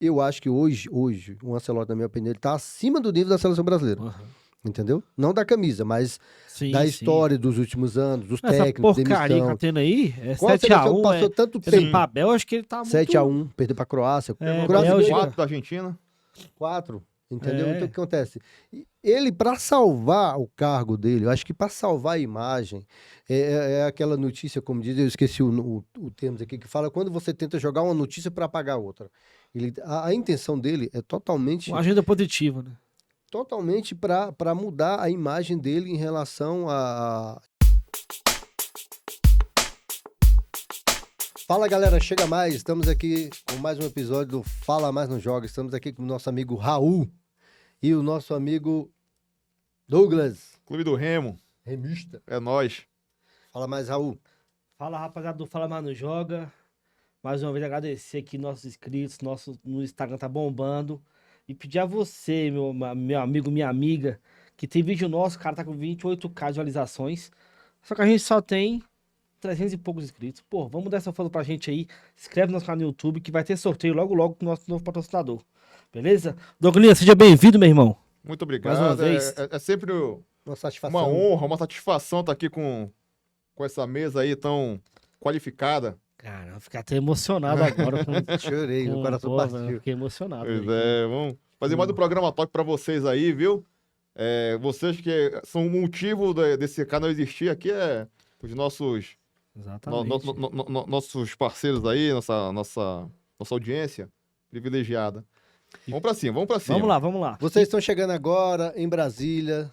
eu acho que hoje, o Ancelotti, na minha opinião, ele tá acima do nível da seleção brasileira. Uhum. Entendeu? Não da camisa, mas Sim, da sim. história dos últimos anos, dos Essa técnicos, porcaria que demissão. tá tendo aí, é Qual a seleção que 7x1, passou tanto perdendo tempo? pra Bélgica, acho que ele tá muito... 7x1, perder pra Croácia. É, Croácia Bélgica. 4 da Argentina. 4, entendeu? É. Então o que acontece? Ele, para salvar o cargo dele, eu acho que para salvar a imagem, é aquela notícia, como diz, eu esqueci o termo aqui, que fala quando você tenta jogar uma notícia para apagar outra. A intenção dele é totalmente Uma agenda positiva, né? para mudar a imagem dele em relação a. Fala galera, chega mais, estamos aqui com mais um episódio do Fala Mais Não Joga, estamos aqui com o nosso amigo Raul e o nosso amigo Douglas. Clube do Remo. Remista. É nóis. Fala mais, Raul. Fala, rapaziada do Fala Mais Não Joga. Mais uma vez agradecer aqui nossos inscritos, no Instagram tá bombando. E pedir a você, meu amigo, minha amiga, que tem vídeo nosso, cara, tá com 28k de visualizações. Só que a gente só tem 300 e poucos inscritos. Pô, vamos dar essa força pra gente aí. Se inscreve no nosso canal no YouTube que vai ter sorteio logo com o nosso novo patrocinador. Beleza? Douglas, seja bem-vindo, meu irmão. Muito obrigado. Mais uma vez. É sempre Uma satisfação. uma honra, uma satisfação estar aqui com essa mesa aí tão qualificada. Cara, eu fiquei até emocionado agora. Chorei, o coração Pô, partiu. velho, fiquei emocionado. Pois aí. vamos fazer mais um programa top pra vocês aí, viu? Vocês que são o motivo desse canal existir aqui, os nossos Exatamente. nossos parceiros aí, nossa audiência privilegiada. Vamos pra cima. Vamos lá. Vocês estão chegando agora em Brasília,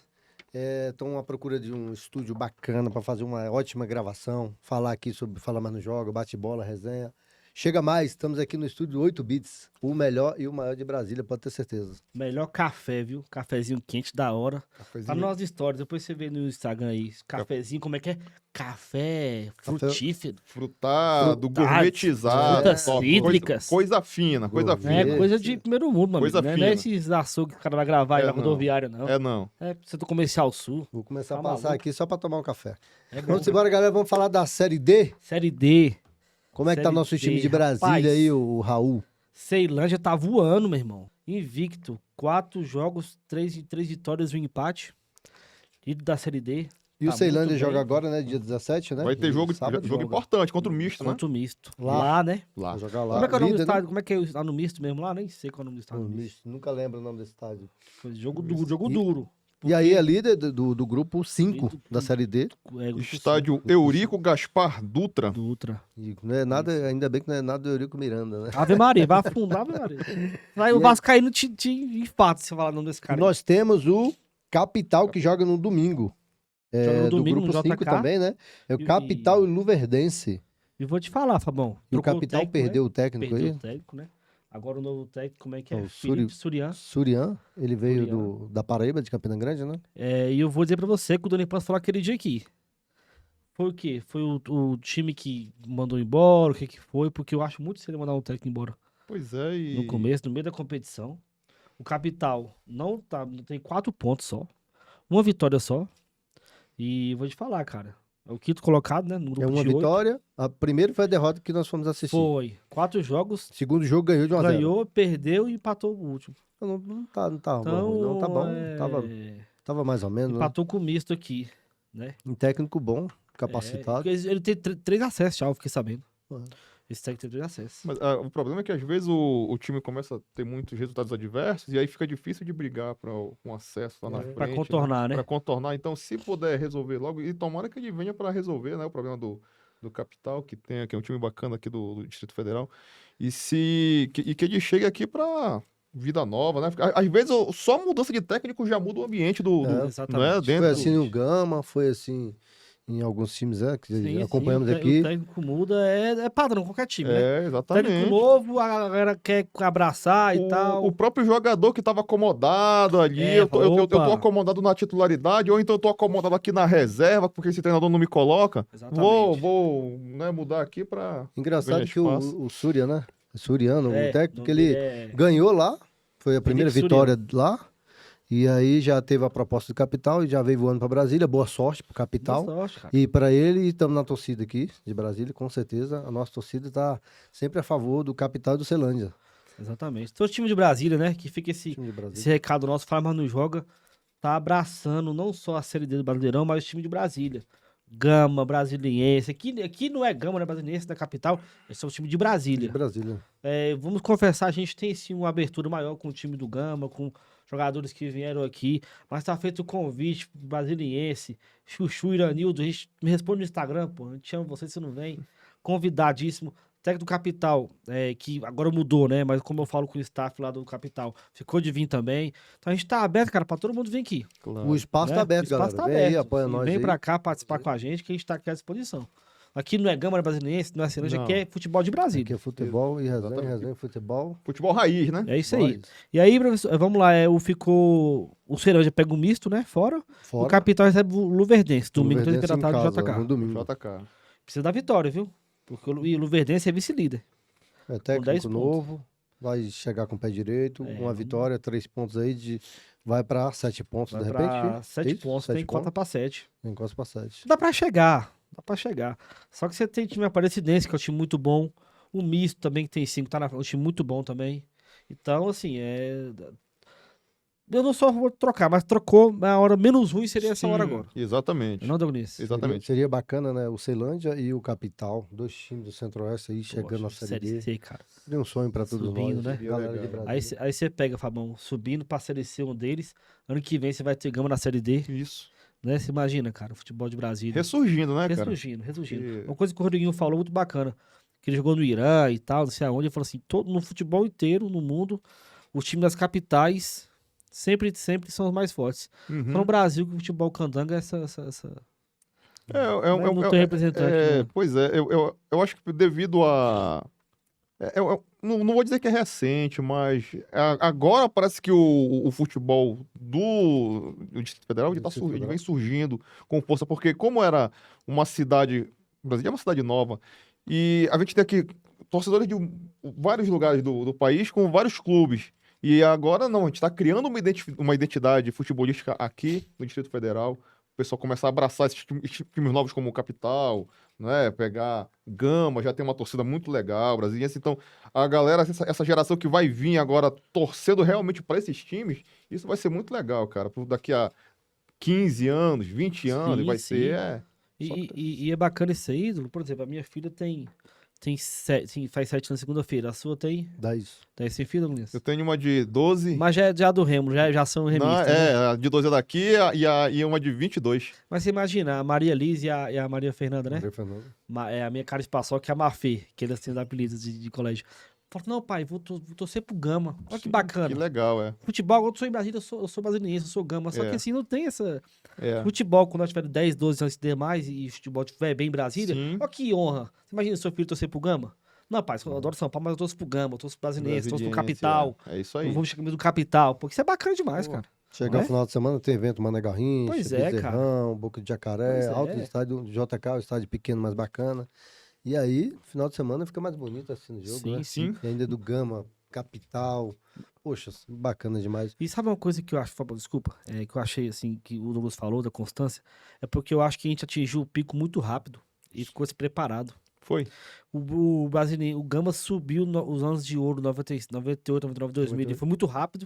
estão à procura de um estúdio bacana para fazer uma ótima gravação, falar aqui sobre Fala Mais No Joga, bate-bola, resenha. Chega mais, estamos aqui no estúdio 8 Bits, o melhor e o maior de Brasília, pode ter certeza. Melhor café, viu? Cafezinho quente da hora. Cafezinho. Tá nas nossas histórias, depois você vê no Instagram aí. Cafezinho, como é que é? Café frutífero. Frutado, Frutado, gourmetizado. frutas top. cítricas. Coisa fina, coisa Gourmet. fina. É coisa de primeiro mundo, mano. Coisa Não é fina. esses açougues que o cara vai gravar aí na Não. rodoviária, não. Não. É você do comercial sul. Vou começar Tá a passar maluco. aqui só para tomar um café. É bom. Vamos embora, galera, vamos falar da Série D. Série D. Como é que tá Série nosso D, time de Brasília rapaz. aí, o Raul? Ceilândia tá voando, meu irmão. Invicto. 4 jogos, 3 vitórias e um empate. Líder da Série D. E o Tá Ceilândia muito joga bem. agora, né? Dia 17, né? Vai ter jogo Sábado joga. importante contra o misto, né? Contra o misto. Lá. Lá, né? Lá. Vai jogar lá. Como é que é o nome do Líder, né? estádio? Como é que é lá no misto mesmo? Lá nem sei qual é o nome do estádio. No no misto. Nunca lembro o nome desse estádio. Foi jogo duro. E aí é líder do grupo 5 Do- da Série D. É, grupo Estádio Eurico Gaspar Dutra. do Ultra. E não é nada, ainda bem que não é nada do Eurico Miranda, né? Ave Maria, vai afundar, Ave Maria. Vai, o Vascaíno te infarta se você falar o nome desse cara. Nós temos o Capital que joga no domingo. Joga no do domingo, grupo no 5 JK. também, né? É o E- Capital e o Luverdense. E vou te falar, Fabão. E o trocou Capital técnico, perdeu né? o técnico Perdeu aí. o técnico, né? Agora o novo técnico, como é que é? O Felipe Surian. Surian, ele veio Surian. da Paraíba, de Campina Grande, né? E eu vou dizer pra você que o Doni Passo falou aquele dia aqui. Foi o quê? Foi o time que mandou embora? O que foi? Porque eu acho muito cedo mandar um técnico embora Pois é, e... no começo, no meio da competição. O Capital não tem 4 pontos só. Uma vitória só. E vou te falar, cara. É o quinto colocado, né? No grupo É uma de 8. vitória. A primeira foi a derrota que nós fomos assistir. Foi. 4 jogos. Segundo jogo ganhou de 1 a 0. Ganhou, perdeu e empatou o último. Não tá ruim, Então, não. Tá bom. Tava mais ou menos, né? empatou com o misto aqui, né? Um técnico bom, capacitado. Porque ele tem 3 acessos já, eu fiquei sabendo. Uhum. Esse técnico tem 3 acessos. Mas o problema é que às vezes o time começa a ter muitos resultados adversos e aí fica difícil de brigar com acesso lá na frente. Pra contornar, né? Pra contornar. Então, se puder resolver logo, e tomara que ele venha para resolver, né, o problema do Capital, que é um time bacana aqui do Distrito Federal, e que ele chegue aqui para vida nova, né? Às vezes só a mudança de técnico já muda o ambiente não é? Exatamente. Dentro Foi assim no Gama, foi assim em alguns times que acompanhamos aqui. O técnico muda, é padrão, qualquer time, né? Técnico Exatamente. novo, a galera quer abraçar e tal. O próprio jogador que estava acomodado ali, eu tô opa. acomodado na titularidade, ou então eu tô acomodado aqui na reserva, porque esse treinador não me coloca. Exatamente. Vou né, mudar aqui para Engraçado ganhar que espaço. o Surya, né? O Suriano, o técnico, que nome ele dele é- ganhou lá, foi a primeira Felipe vitória lá, e aí já teve a proposta do Capital e já veio voando para Brasília. Boa sorte pro Capital. Boa sorte, cara. E para ele, estamos na torcida aqui de Brasília, com certeza. A nossa torcida está sempre a favor do Capital e do Ceilândia. Exatamente. Todo time de Brasília, né? Que fica esse Time de Brasília. recado nosso, Fala Mas Não Joga, tá abraçando não só a Série D do Brasileirão, mas o time de Brasília. Gama, Brasiliense. Aqui não é Gama, não é Brasiliense da capital, esse é o time de De Brasília. Brasília. Vamos confessar, a gente tem sim uma abertura maior com o time do Gama, com jogadores que vieram aqui, mas tá feito o convite pro Brasiliense, Chuchu, Iranildo, a gente me responde no Instagram, pô, a gente chama você, você não vem. Convidadíssimo. Técnico do Capital, que agora mudou, né? Mas como eu falo com o staff lá do Capital, ficou de vir também. Então a gente tá aberto, cara, pra todo mundo vir aqui. Claro. O espaço Né? tá aberto, O espaço galera. tá Vem aí, aberto. apoia E nós vem aí. pra cá participar com a gente, que a gente tá aqui à disposição. Aqui não é Gama, não é Brasiliense, não é Ceilândia, Não. aqui é futebol de Aqui Brasília. é futebol e resenha, Exatamente. resenha, futebol. Futebol raiz, né? É isso aí. Nós. E aí, professor, vamos lá, o Ceilândia pega o misto, né, fora. O Fora. Capital recebe o Luverdense, domingo, 3 Luverdense da em tarde, casa, JK. no domingo. JK. Precisa da vitória, viu? Porque o Luverdense é vice-líder. É 10 técnico pontos. novo, vai chegar com o pé direito, uma vamos- vitória, 3 pontos aí, vai pra 7 pontos, Vai de pra repente. 7 Isso, pontos, 7 tem cota pontos. pra 7. Encosta pra 7. Dá pra chegar, dá pra chegar. Só que você tem time Aparecidense, que é um time muito bom. O Misto também, que tem 5, é um time muito bom também. Então, assim, eu não só vou trocar, mas trocou, a hora menos ruim seria essa hora Sim, agora. Exatamente. Não, Douglas? Exatamente. Seria bacana, né? O Ceilândia e o Capital, 2 times do Centro-Oeste aí chegando na Poxa, Série D. C, cara. Seria um sonho pra todos Subindo, nós. né? Galera Seria de legal. Brasília. Aí você pega, Fabão, subindo pra Série C um deles. Ano que vem você vai ter Gama na Série D, Isso. né? Você imagina, cara, o futebol de Brasília. Ressurgindo, né, cara? Ressurgindo. E- Uma coisa que o Rodriguinho falou muito bacana, que ele jogou no Irã e tal, não sei aonde, ele falou assim, no futebol inteiro, no mundo, os times das capitais sempre são os mais fortes. Uhum. Só no Brasil que o futebol candanga é essa... Não não tem representante, não. Pois é, eu acho que devido a. Não vou dizer que é recente, mas agora parece que o futebol do Distrito Federal ele, Distrito ele Federal. vem surgindo com força, porque como era uma cidade. Brasília é uma cidade nova, e a gente tem aqui torcedores de vários lugares do país com vários clubes. E agora não, a gente está criando uma identidade futebolística aqui no Distrito Federal. O pessoal começa a abraçar esses times novos como o Capital, né? Pegar Gama, já tem uma torcida muito legal, brasiliense. Então, a galera, essa geração que vai vir agora torcendo realmente para esses times, isso vai ser muito legal, cara. Daqui a 15 anos, 20 anos, Sim, vai sim. ser. E é bacana esse ídolo, por exemplo, a minha filha faz 7 na segunda-feira, a sua tem 10. 10 sem filho, Luiz? Eu tenho uma de 12. Mas já é do Remo, já são Não, remistas, né? a de 12 é daqui e uma de 22. Mas você imagina, a Maria Liz e a Maria Fernanda, né? André Fernando. A minha cara espaçol, que é a Mafê, que eles têm apelidos de colégio. Falo, não, pai, vou torcer pro Gama. Olha que Sim, bacana. Que legal, Futebol, quando eu sou em Brasília, eu sou brasiliense, eu sou Gama. Só É. que assim, não tem essa. É. Futebol, quando nós tivermos 10, 12 anos de mais e o futebol estiver bem em Brasília, Sim. olha que honra. Você imagina seu filho torcer pro Gama? Não, pai, eu adoro São Paulo, mas eu torço pro Gama, eu torço pro Brasiliense, eu torço pro Brasiliense, Capital. É isso Eu aí. vou chegar do Capital. Porque isso é bacana demais, Pô. cara. Chegar Não é? no final de semana, tem evento Mané Garrincha, Pois é, Bezerrão, Boca de Jacaré, Pois alto é. estádio JK, o estádio pequeno, mais bacana. E aí, final de semana fica mais bonito assim no jogo, Sim, né? sim. E ainda do Gama, Capital. Poxa, bacana demais. E sabe uma coisa que eu acho, Fábio, desculpa, que eu achei assim, que o Douglas falou da constância, é porque eu acho que a gente atingiu o pico muito rápido e ficou preparado. Foi. O brasileiro, o Gama subiu os anos de ouro, 98, 99, 2000, ele foi muito rápido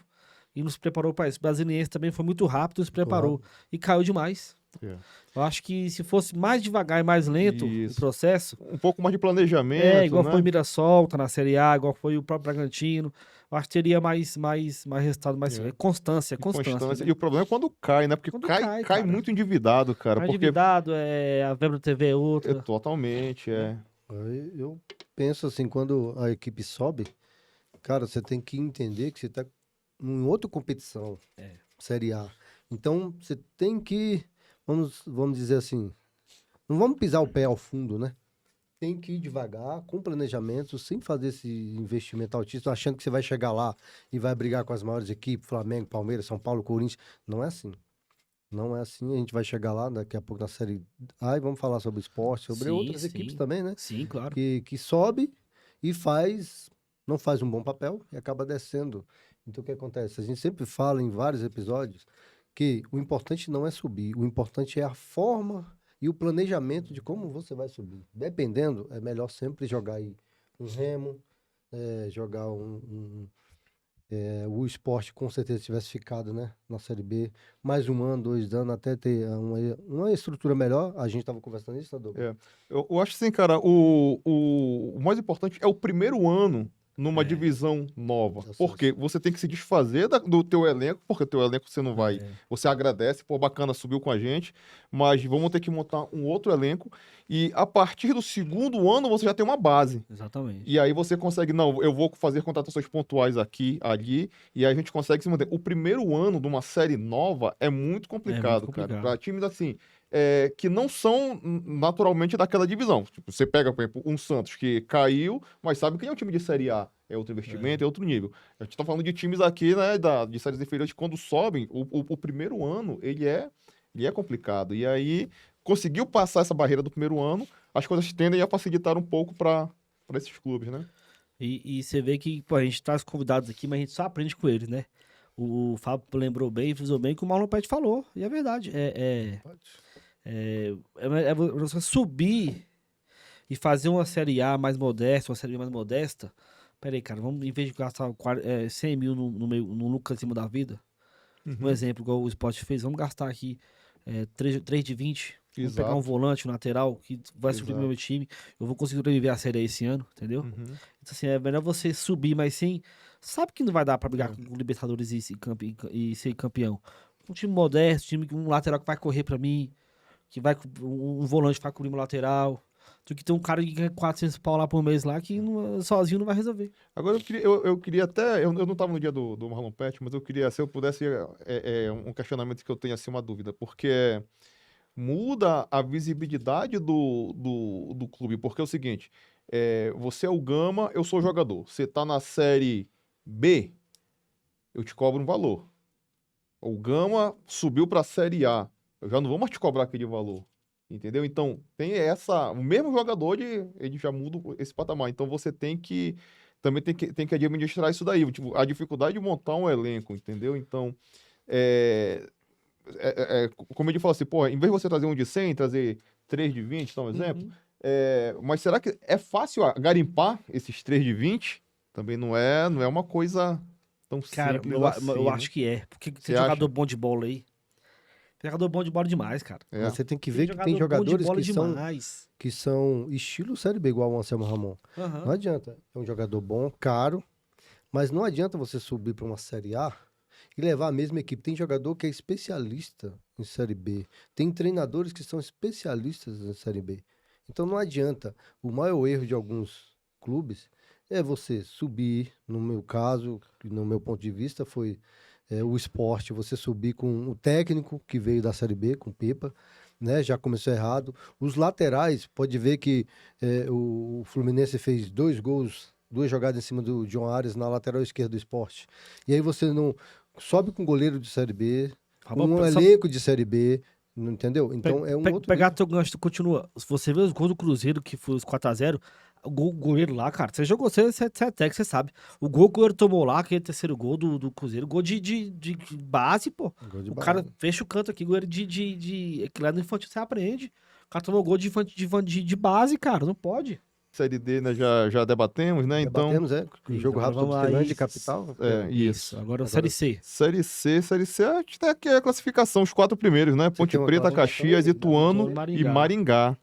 e nos preparou para isso. O brasiliense também foi muito rápido e se preparou e caiu demais. É. Eu acho que se fosse mais devagar e mais lento Isso. o processo, Um pouco mais de planejamento, igual né? foi o Mirassol, tá na Série A, igual foi o próprio Bragantino, eu acho que teria mais resultado, mais constância. Constância. Né? E o problema é quando cai, né? Porque Quando cai cara. muito endividado, cara. Mais Porque endividado, a verba da TV é outra. totalmente, Aí eu penso assim, quando a equipe sobe, cara, você tem que entender que você tá em outra competição, Série A. Então, você tem que, vamos dizer assim, não vamos pisar o pé ao fundo, né? Tem que ir devagar, com planejamento, sem fazer esse investimento altíssimo, achando que você vai chegar lá e vai brigar com as maiores equipes, Flamengo, Palmeiras, São Paulo, Corinthians. Não é assim. Não é assim, a gente vai chegar lá daqui a pouco na Série A e vamos falar sobre esporte, sobre Sim, outras sim. equipes também, né? Sim, claro. Que sobe e não faz um bom papel e acaba descendo. Então o que acontece? A gente sempre fala em vários episódios que o importante não é subir, o importante é a forma e o planejamento de como você vai subir. Dependendo, é melhor sempre jogar aí um Remo, jogar o Sport com certeza tivesse ficado, né, na Série B, mais 1 ano, 2 anos, até ter uma estrutura melhor. A gente tava conversando isso, né, Douglas? É. Eu acho assim, cara, o mais importante é o primeiro ano numa É. divisão nova. Eu sei, Porque você tem que se desfazer do teu elenco, porque o teu elenco você não vai. É. Você agradece, pô, bacana, subiu com a gente, mas vamos ter que montar um outro elenco. E a partir do segundo ano você já tem uma base. Exatamente. E aí você consegue, não, eu vou fazer contratações pontuais aqui, ali, e aí a gente consegue se manter. O primeiro ano de uma série nova é muito complicado, cara. complicado. Para times assim, que não são naturalmente daquela divisão. Tipo, você pega, por exemplo, um Santos que caiu, mas sabe que é um time de Série A. É outro investimento, é outro nível. A gente tá falando de times aqui, né, de séries inferiores, que quando sobem, o primeiro ano, ele é complicado. E aí, conseguiu passar essa barreira do primeiro ano, as coisas tendem a facilitar um pouco para esses clubes, né? E você vê que, pô, a gente traz convidados aqui, mas a gente só aprende com eles, né? O Fábio lembrou bem, frisou bem que o Marlon Pet falou. E é verdade. Você subir e fazer uma Série A mais modesta, uma Série B mais modesta. Pera aí, cara, vamos, em vez de gastar 100 mil no lucro acima da vida, um exemplo, igual o Sport fez, vamos gastar aqui 3 de 20. Vamos pegar um Exato. volante, um lateral, que vai subir pro meu time. Eu vou conseguir sobreviver a Série A esse ano, entendeu? Uhum. Então, assim, é melhor você subir, mas sim, sabe que não vai dar pra brigar É. com o Libertadores e ser campeão. Um time modesto, um lateral que vai correr pra mim, que vai um volante que vai cobrir meu lateral, do que ter um cara que ganha 400 pau lá por mês lá, que sozinho não vai resolver. Agora eu queria até. Eu não estava no dia do Marlon Pet, mas eu queria, se eu pudesse, um questionamento que eu tenho assim, uma dúvida, porque muda a visibilidade do clube, porque é o seguinte: você é o Gama, eu sou o jogador. Você tá na série B, eu te cobro um valor. O Gama subiu para a série A, eu já não vou mais te cobrar aquele valor. Entendeu? Então, tem o mesmo jogador, ele já muda esse patamar. Então, você também tem que administrar isso daí. Tipo, a dificuldade de montar um elenco, entendeu? Então, é, como ele falou assim, pô, em vez de você trazer um de 100, trazer 3 de 20, dá um exemplo. Uhum. Mas será que é fácil garimpar esses 3 de 20? Também não é uma coisa tão Cara, simples eu assim, né? acho que é. Porque Você tem jogador acha? bom de bola aí. Tem jogador bom de bola demais, cara. É. Mas você tem que Tem ver que tem jogador bom de jogadores bola que são, demais. que são estilo Série B, igual o Anselmo Ramon. Aham. Não adianta. É um jogador bom, caro, mas não adianta você subir para uma Série A e levar a mesma equipe. Tem jogador que é especialista em Série B. Tem treinadores que são especialistas em Série B. Então não adianta. O maior erro de alguns clubes é você subir, no meu caso, no meu ponto de vista, foi o Sport, você subir com o técnico que veio da Série B, com o Pepa, né? Já começou errado. Os laterais, pode ver que o Fluminense fez 2 gols, 2 jogadas em cima do John Arias na lateral esquerda do Sport. E aí você não sobe com goleiro de Série B, com um elenco de Série B, não entendeu? Então é um outro Pegar nível. teu gancho, tu continua. Se você vê os gols do Cruzeiro, que foi os 4x0, o goleiro lá, cara, você jogou, você é técnico, você sabe. O gol que o goleiro tomou lá, aquele terceiro gol do Cruzeiro, gol de base, pô. Gol de O base. cara fecha o canto aqui, goleiro que lá no infantil você aprende. O cara tomou gol de base, cara, não pode. Série D, né, já debatemos, né? Então, Debatemos, o jogo Agora rápido vamos do lá, Fernandes de isso. capital. isso. Agora Agora- Série C. Série C, a gente tem aqui a classificação, os 4 primeiros, né? Ponte tem uma Preta, classificação Caxias, aí? Ituano Ituano, e Maringá. Maringá,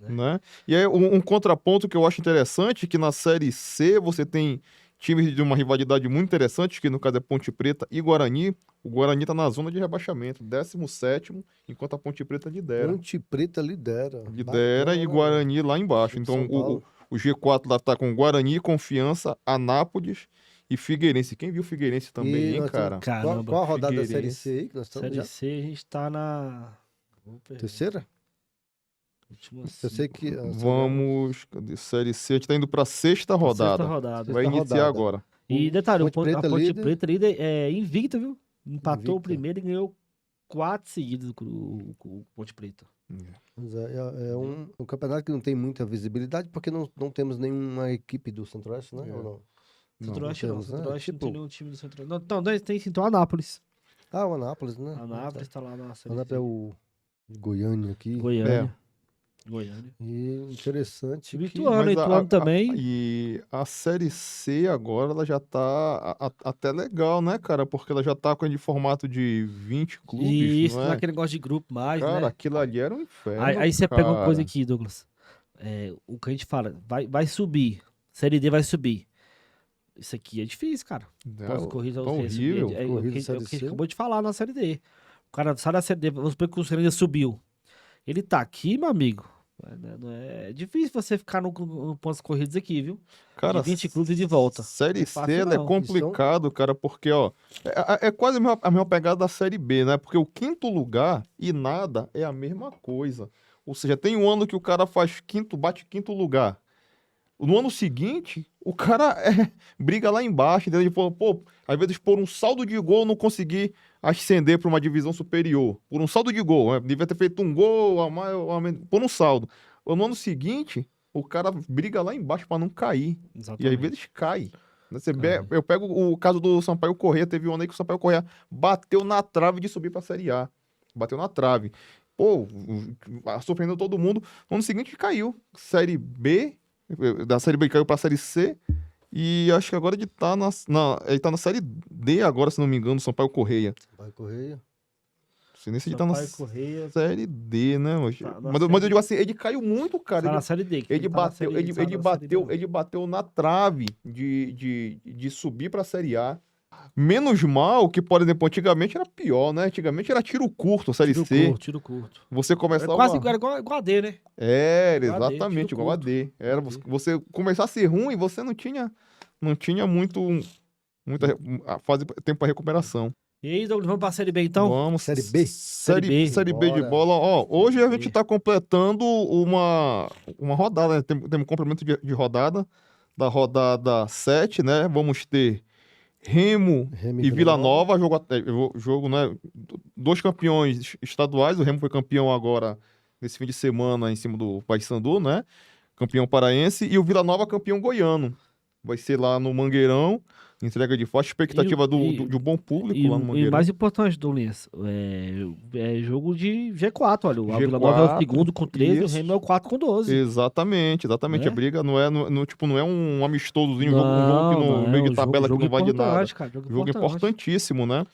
né? E aí, um contraponto que eu acho interessante, que na Série C você tem times de uma rivalidade muito interessante, que no caso é Ponte Preta e Guarani. O Guarani tá na zona de rebaixamento, 17º, enquanto a Ponte Preta lidera. Ponte Preta lidera. Lidera e Bacana, Guarani lá embaixo. Time de Então, São Paulo. o G4 lá tá com Guarani, Confiança, Anápolis e Figueirense. Quem viu Figueirense também, E hein, nós estamos- cara? Caramba. Qual a rodada da Série Figueirense. C aí que nós estamos Série já? C, a gente tá na. Vamos pegar. Terceira? Última Eu sei cinco. que... Vamos. Cadê? Série C, a gente tá indo pra sexta rodada. Sexta rodada. Vai Sexta iniciar rodada. agora. E O detalhe, Ponte Preta a Ponte líder. Preta líder é invicta, viu? Empatou o Invicta. primeiro e ganhou 4 seguidos o Ponte Preta. Mas é um campeonato que não tem muita visibilidade, porque não temos nenhuma equipe do Centro-Oeste, né? É. Ou não? Centro-Oeste não, temos, né? Centro-Oeste não Tipo- tem nenhum time do Centro-Oeste. Não, tem sim, tem o Anápolis. O Anápolis, né? Anápolis tá lá na O Série Anápolis C. é o Goiânia aqui. Goiânia. Goiânia. E interessante que... Ituano, Mas Ituano também. e a Série C agora, ela já tá até legal, né, cara? Porque ela já tá com aquele formato de 20 clubes, E não isso, é? naquele negócio de grupo mais, Cara, né? aquilo ali era um Aí, inferno, aí você pega uma coisa cara. aqui, Douglas. O que a gente fala, vai subir. Série D vai subir. Isso aqui é difícil, cara. Pontos É, corridos tão você subir. horrível. É o Corrida que Série a gente C. acabou de falar na Série D. O cara sai da Série D, vamos supor que o Série D subiu. Ele tá aqui, meu amigo. É difícil você ficar no pontos corridos aqui, viu? De Cara, 20 clubes e de volta. Série Não é C fácil, ela é não. complicado, cara, porque, ó, é quase a mesma pegada da Série B, né? Porque o quinto lugar e nada é a mesma coisa. Ou seja, tem um ano que o cara faz quinto, bate quinto lugar. No ano seguinte, o cara briga lá embaixo, entendeu? Ele fala, pô, às vezes por um saldo de gol não conseguir ascender para uma divisão superior. Por um saldo de gol, né? Devia ter feito um gol a menos, por um saldo. No ano seguinte, o cara briga lá embaixo para não cair. E às Exatamente. vezes cai. Cai. Eu pego o caso do Sampaio Corrêa, teve um ano aí que o Sampaio Corrêa bateu na trave de subir para a Série A. Bateu na trave. Pô, surpreendeu todo mundo. No ano seguinte caiu. Série B, da Série B caiu pra Série C. E acho que agora ele tá ele tá na Série D agora, se não me engano, Sampaio Correia. Vai Correia. Não sei nem se ele tá na Sampaio Correia Série D, né? tá na Mas eu Série- digo assim, ele caiu muito, cara. tá na Série D. que Ele tá na bateu, série- ele, tá ele na Série B, bateu, não. ele bateu na trave de subir pra Série A. Menos mal que, por exemplo, antigamente era pior, né? Antigamente era tiro curto, Série Tiro C. curto, tiro curto. Você Era começava. quase igual a D, né? Era, Igual a D, exatamente, tiro igual a curto. D. Era, Igual a D. você começar a ser ruim, você não tinha tempo para recuperação. E aí, Douglas, vamos pra Série B então? Vamos. Série B? Série B. Série B de Bora. bola. Ó, hoje a Série gente B. está completando uma rodada, né? Temos um complemento de rodada, da rodada 7, né? Vamos ter Remo Remo e Vila Nova, jogo, né? Dois campeões estaduais. O Remo foi campeão agora nesse fim de semana em cima do Paysandu, né? Campeão paraense. E o Vila Nova campeão goiano. Vai ser lá no Mangueirão. Entrega de forte expectativa de um bom público lá no E Mangueirão. mais importante, Douglas, é jogo de G4, olha. O Vila Nova é o G4, segundo com 13, isso. o Remo é o 4 com 12. Exatamente. Né? A briga não é um amistosozinho, um jogo que Não, no meio de um tabela jogo que não vale nada. importante, cara, jogo Jogo importante. importantíssimo, né?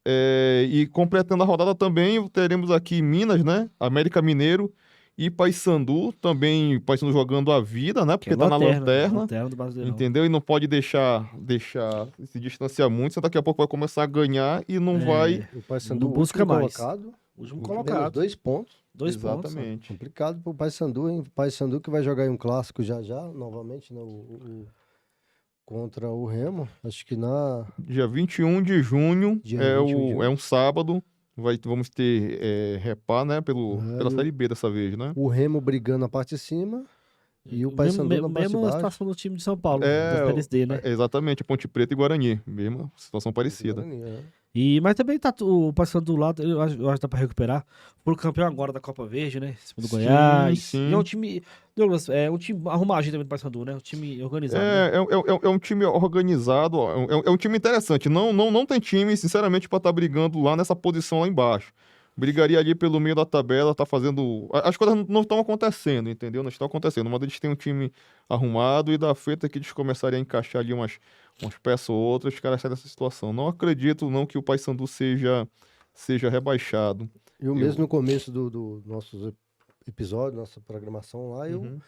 E completando a rodada também, teremos aqui Minas, né? América Mineiro e Paysandu, também Paysandu jogando a vida, né? Que Porque é tá na lanterna, lanterna do Brasileirão. entendeu? E não pode deixar se distanciar muito, senão daqui a pouco vai começar a ganhar e não vai... O Paysandu, Não busca último mais. colocado. Último Menos colocado. 2 pontos. 2 pontos. Exatamente. Complicado pro Paysandu, hein? Paysandu que vai jogar em um clássico já, novamente, né? Contra o Remo. Acho que Dia 21 de junho Dia 21 de junho. é um sábado. Vamos ter repá, né? Pela e o- Série B dessa vez, né? o Remo brigando na parte de cima e o Mesmo, Paysandu na parte de mesmo a baixo. situação do time de São Paulo, É, das séries D, né? Exatamente, Ponte Preta e Guarani. Mesma situação parecida. Mas também tá o passando do lado, eu acho que dá pra recuperar. Por campeão agora da Copa Verde, né? Em cima do Sim, Goiás. sim. E é um time. Douglas, é um time arrumadinho também do Paysandu, né? Um time organizado. Né? É um time organizado, ó, é um time interessante. Não tem time, sinceramente, para estar brigando lá nessa posição lá embaixo. Brigaria ali pelo meio da tabela, tá fazendo. As coisas não estão acontecendo, entendeu? Não estão acontecendo. Mas eles têm um time arrumado e da feita que eles começarem a encaixar ali umas peças ou outras, os caras saem dessa situação. Não acredito não que o Paysandu seja rebaixado. Eu mesmo no começo do nosso episódio, nossa programação lá, eu Uhum.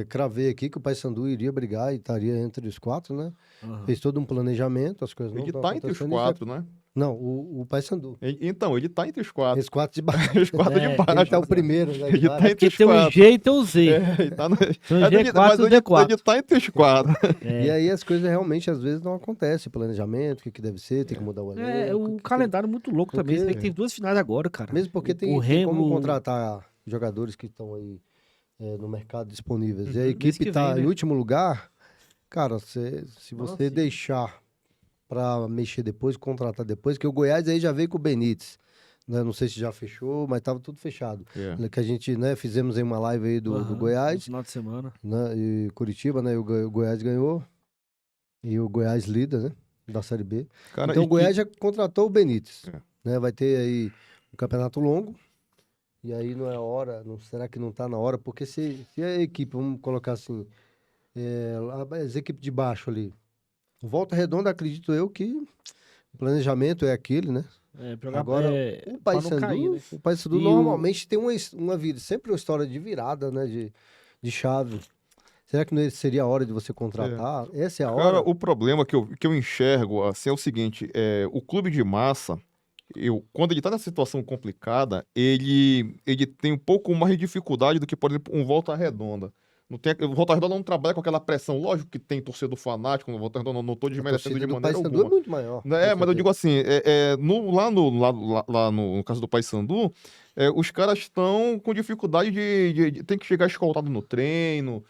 cravei aqui que o Paysandu iria brigar e estaria entre os 4, né? Aham. Fez todo um planejamento, as coisas não Ele estão tá entre os acontecendo. 4, né? Não, o Paysandu. Então, ele tá entre os 4. Esse 4 de baixo. Os 4 de É, baixo. Ele tá o primeiro, né? Ele de tá baixo. entre Porque os tem um 4. G e tem um Z. Ele tá no... Tem um Mas G4 e um D4. ele tá entre os 4. E aí as coisas realmente às vezes não acontecem. Planejamento, o que deve ser, tem que mudar o elenco. O calendário muito louco também. Porque- Você vê que tem 2 finais agora, cara. Mesmo porque tem o tem como Remo. contratar jogadores que estão aí no mercado disponíveis. E a Uhum. Mês equipe que tá vem, né? em último lugar, cara, se você Nossa. deixar pra mexer depois, contratar depois, que o Goiás aí já veio com o Benítez. Né? Não sei se já fechou, mas tava tudo fechado. Que a gente, né, fizemos aí uma live aí do Aham, no Goiás, final de semana. né, e Curitiba, né, e o Goiás ganhou. E o Goiás líder, né, da Série B. Cara, Então o Goiás já contratou o Benítez. É. Né, vai ter aí um campeonato longo. E aí não é hora, será que não tá na hora? Porque se a equipe, vamos colocar assim, as equipes de baixo ali, o Volta Redonda, acredito eu que o planejamento é aquele, né? Agora, o pra não cair, né? Paysandu E normalmente tem uma vida, sempre uma história de virada, né? De chave. Será que não seria a hora de você contratar? Essa é a Cara, hora? o problema que eu enxergo assim, é o seguinte: o clube de massa, quando ele tá nessa situação complicada, ele tem um pouco mais de dificuldade do que, por exemplo, um Volta Redonda. Não tem, o Volta Redonda não trabalha com aquela pressão. Lógico que tem torcedor fanático no Volta Redonda, não tô A desmerecendo torcida de do maneira Paysandu é alguma. muito maior, com Mas eu certeza. digo assim, lá no caso do Paysandu, os caras estão com dificuldade tem que chegar escoltado no treino,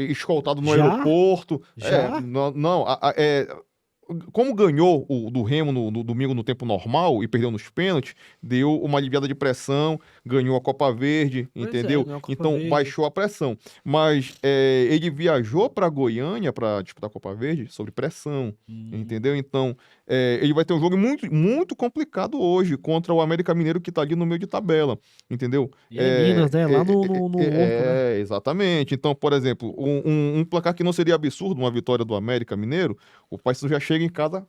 escoltado no Já? aeroporto. Já? Não, como ganhou o do Remo no domingo no tempo normal e perdeu nos pênaltis, deu uma aliviada de pressão, ganhou a Copa Verde, Pois entendeu? ganhou a Copa Então Verde. baixou a pressão. Mas ele viajou para Goiânia para disputar a Copa Verde sob pressão, entendeu? Então ele vai ter um jogo muito, muito complicado hoje contra o América Mineiro que tá ali no meio de tabela, entendeu? E é Minas, né? Lá no Horto, né? Exatamente. Então, por exemplo, um placar que não seria absurdo, uma vitória do América Mineiro, o Paysandu já chega em casa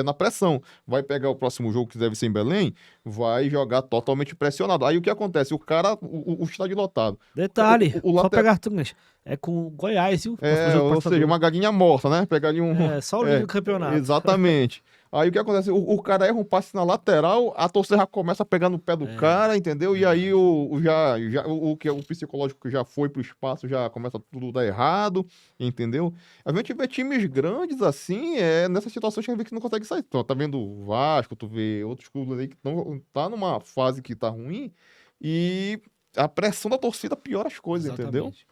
na pressão. Vai pegar o próximo jogo, que deve ser em Belém, vai jogar totalmente pressionado. Aí o que acontece? O estádio lotado. Detalhe, O só lateral. pegar Tunas. É com o Goiás, viu? Próximo jogo do Ou seja, Paysandu. uma galinha morta, né? Pegar ali um. Só o líder do campeonato. Exatamente. Aí o que acontece? O cara erra um passe na lateral, a torcida já começa a pegar no pé do cara, entendeu? E aí o psicológico que já foi pro espaço já começa tudo a dar errado, entendeu? A gente vê times grandes assim, nessa situação a gente vê que não consegue sair. Então, tá vendo o Vasco, tu vê outros clubes aí que tá numa fase que tá ruim e a pressão da torcida piora as coisas, entendeu? Exatamente.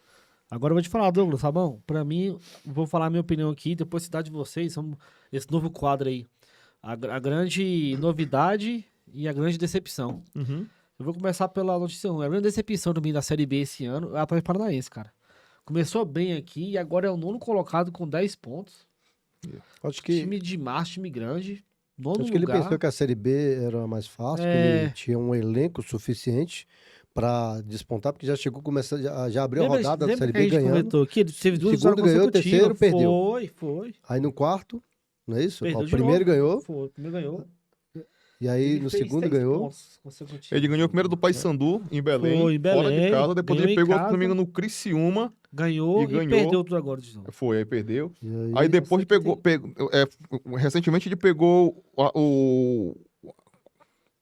Agora eu vou te falar, Douglas, tá bom? Pra mim, vou falar a minha opinião aqui, depois se dá de vocês, esse novo quadro aí. A grande novidade e a grande decepção. Uhum. Eu vou começar pela notícia 1. A grande decepção do mim da Série B esse ano é a Atlético Paranaense, cara. Começou bem aqui e agora é o nono colocado com 10 pontos. Acho que, Time de março, time grande. Nono acho que ele lugar. pensou que a Série B era mais fácil, que ele tinha um elenco suficiente para despontar, porque já chegou começando, já abriu a rodada da Série que a B gente ganhando. comentou aqui? Ele teve duas Segundo vitórias ganhou, o consecutivas. terceiro perdeu. Foi. Aí no quarto, não é isso? Ó, Perdeu o de primeiro novo. ganhou, Foi, o primeiro ganhou. e aí Ele no fez segundo 6 ganhou. pontos consecutivos. Ele ganhou primeiro do Paysandu, em Belém, Foi, em fora de Belém, casa. Depois ganhou ele em pegou, se casa. não me engano, no Criciúma. Ganhou E e ganhou. perdeu tudo agora de novo. Aí perdeu. E Aí depois Você que recentemente ele pegou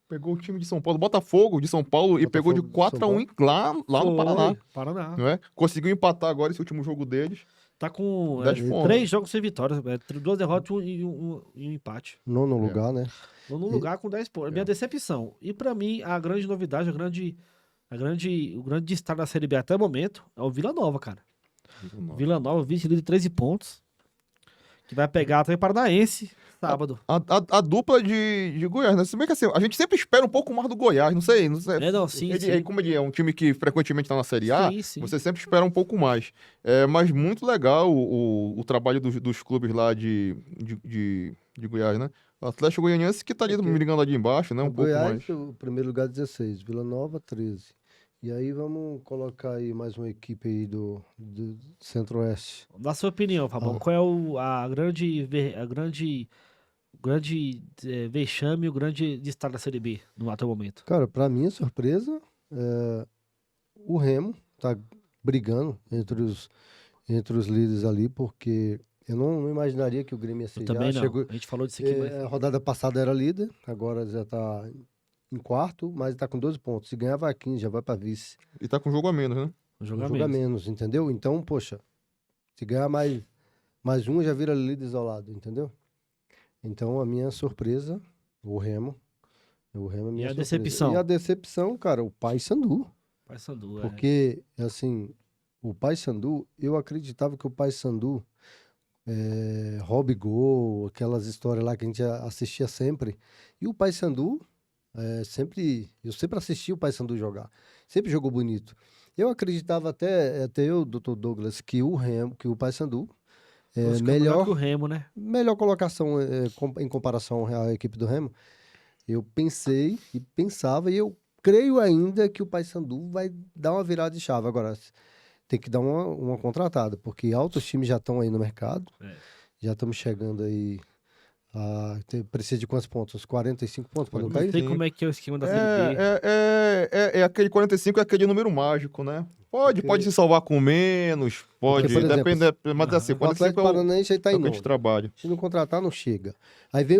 pegou o time de São Paulo, Botafogo de São Paulo, e pegou de Botafogo de São 4-1 lá no Paraná. Paraná. Não é? Conseguiu empatar agora esse último jogo deles. Tá com 10 pontos. 3 jogos sem vitória. 2 derrotas e um empate. nono lugar, né? No lugar com 10 pontos. Minha decepção. E pra mim, a grande novidade, o grande destaque da Série B até o momento é o Vila Nova, cara. Vila Nova, vice-líder de 13 pontos. Que vai pegar até o Paranaense sábado. A dupla de Goiás, né? Se bem que assim, a gente sempre espera um pouco mais do Goiás, não sei. Sim, Ele, sim. como ele é um time que frequentemente tá na Série A, Sim. você sempre espera um pouco mais. Mas muito legal o trabalho dos clubes lá de Goiás, né? O Atlético Goianiense que tá ali brigando ali embaixo, né? Um O pouco Goiás, mais. o primeiro lugar 16, Vila Nova 13. E aí vamos colocar aí mais uma equipe aí do Centro-Oeste. Na sua opinião, Fabão, qual é a grande vexame, o grande destaque da Série B no atual momento? Cara, pra minha surpresa, o Remo tá brigando entre os líderes ali, porque eu não imaginaria que o Grêmio ia ser. Eu também não. Chegou, A gente falou disso aqui, mas... a rodada passada era líder, agora já tá em quarto, mas tá com 12 pontos. Se ganhar, vai 15, já vai pra vice. E tá com jogo a menos, né? Jogar Joga menos. menos, entendeu? Então, poxa, se ganhar mais um, já vira líder isolado, entendeu? Então, a minha surpresa, o Remo. O Remo é a minha E a surpresa. decepção? E a decepção, cara, o Paysandu. Paysandu, Porque, assim, o Paysandu, eu acreditava que o Paysandu, Rob Gol, aquelas histórias lá que a gente assistia sempre. E o Paysandu, eu sempre assisti o Paysandu jogar. Sempre jogou bonito. Eu acreditava até eu, Dr. Douglas, que o Paysandu melhor que o Remo, né? melhor colocação em comparação à equipe do Remo. Eu pensei e pensava, e eu creio ainda que o Paysandu vai dar uma virada de chave. Agora, tem que dar uma contratada, porque altos times já estão aí no mercado. Já estamos chegando aí. Precisa de quantos pontos? Uns 45 pontos para não Não cair? sei como é que é o esquema da Série B. É aquele 45, é aquele número mágico, né? Pode Porque- se salvar com menos, pode, por exemplo, depende, mas assim, O 45 Atlético é o, Paranaense aí tá é em o que a gente nono. trabalha. Se não contratar, não chega. Aí vem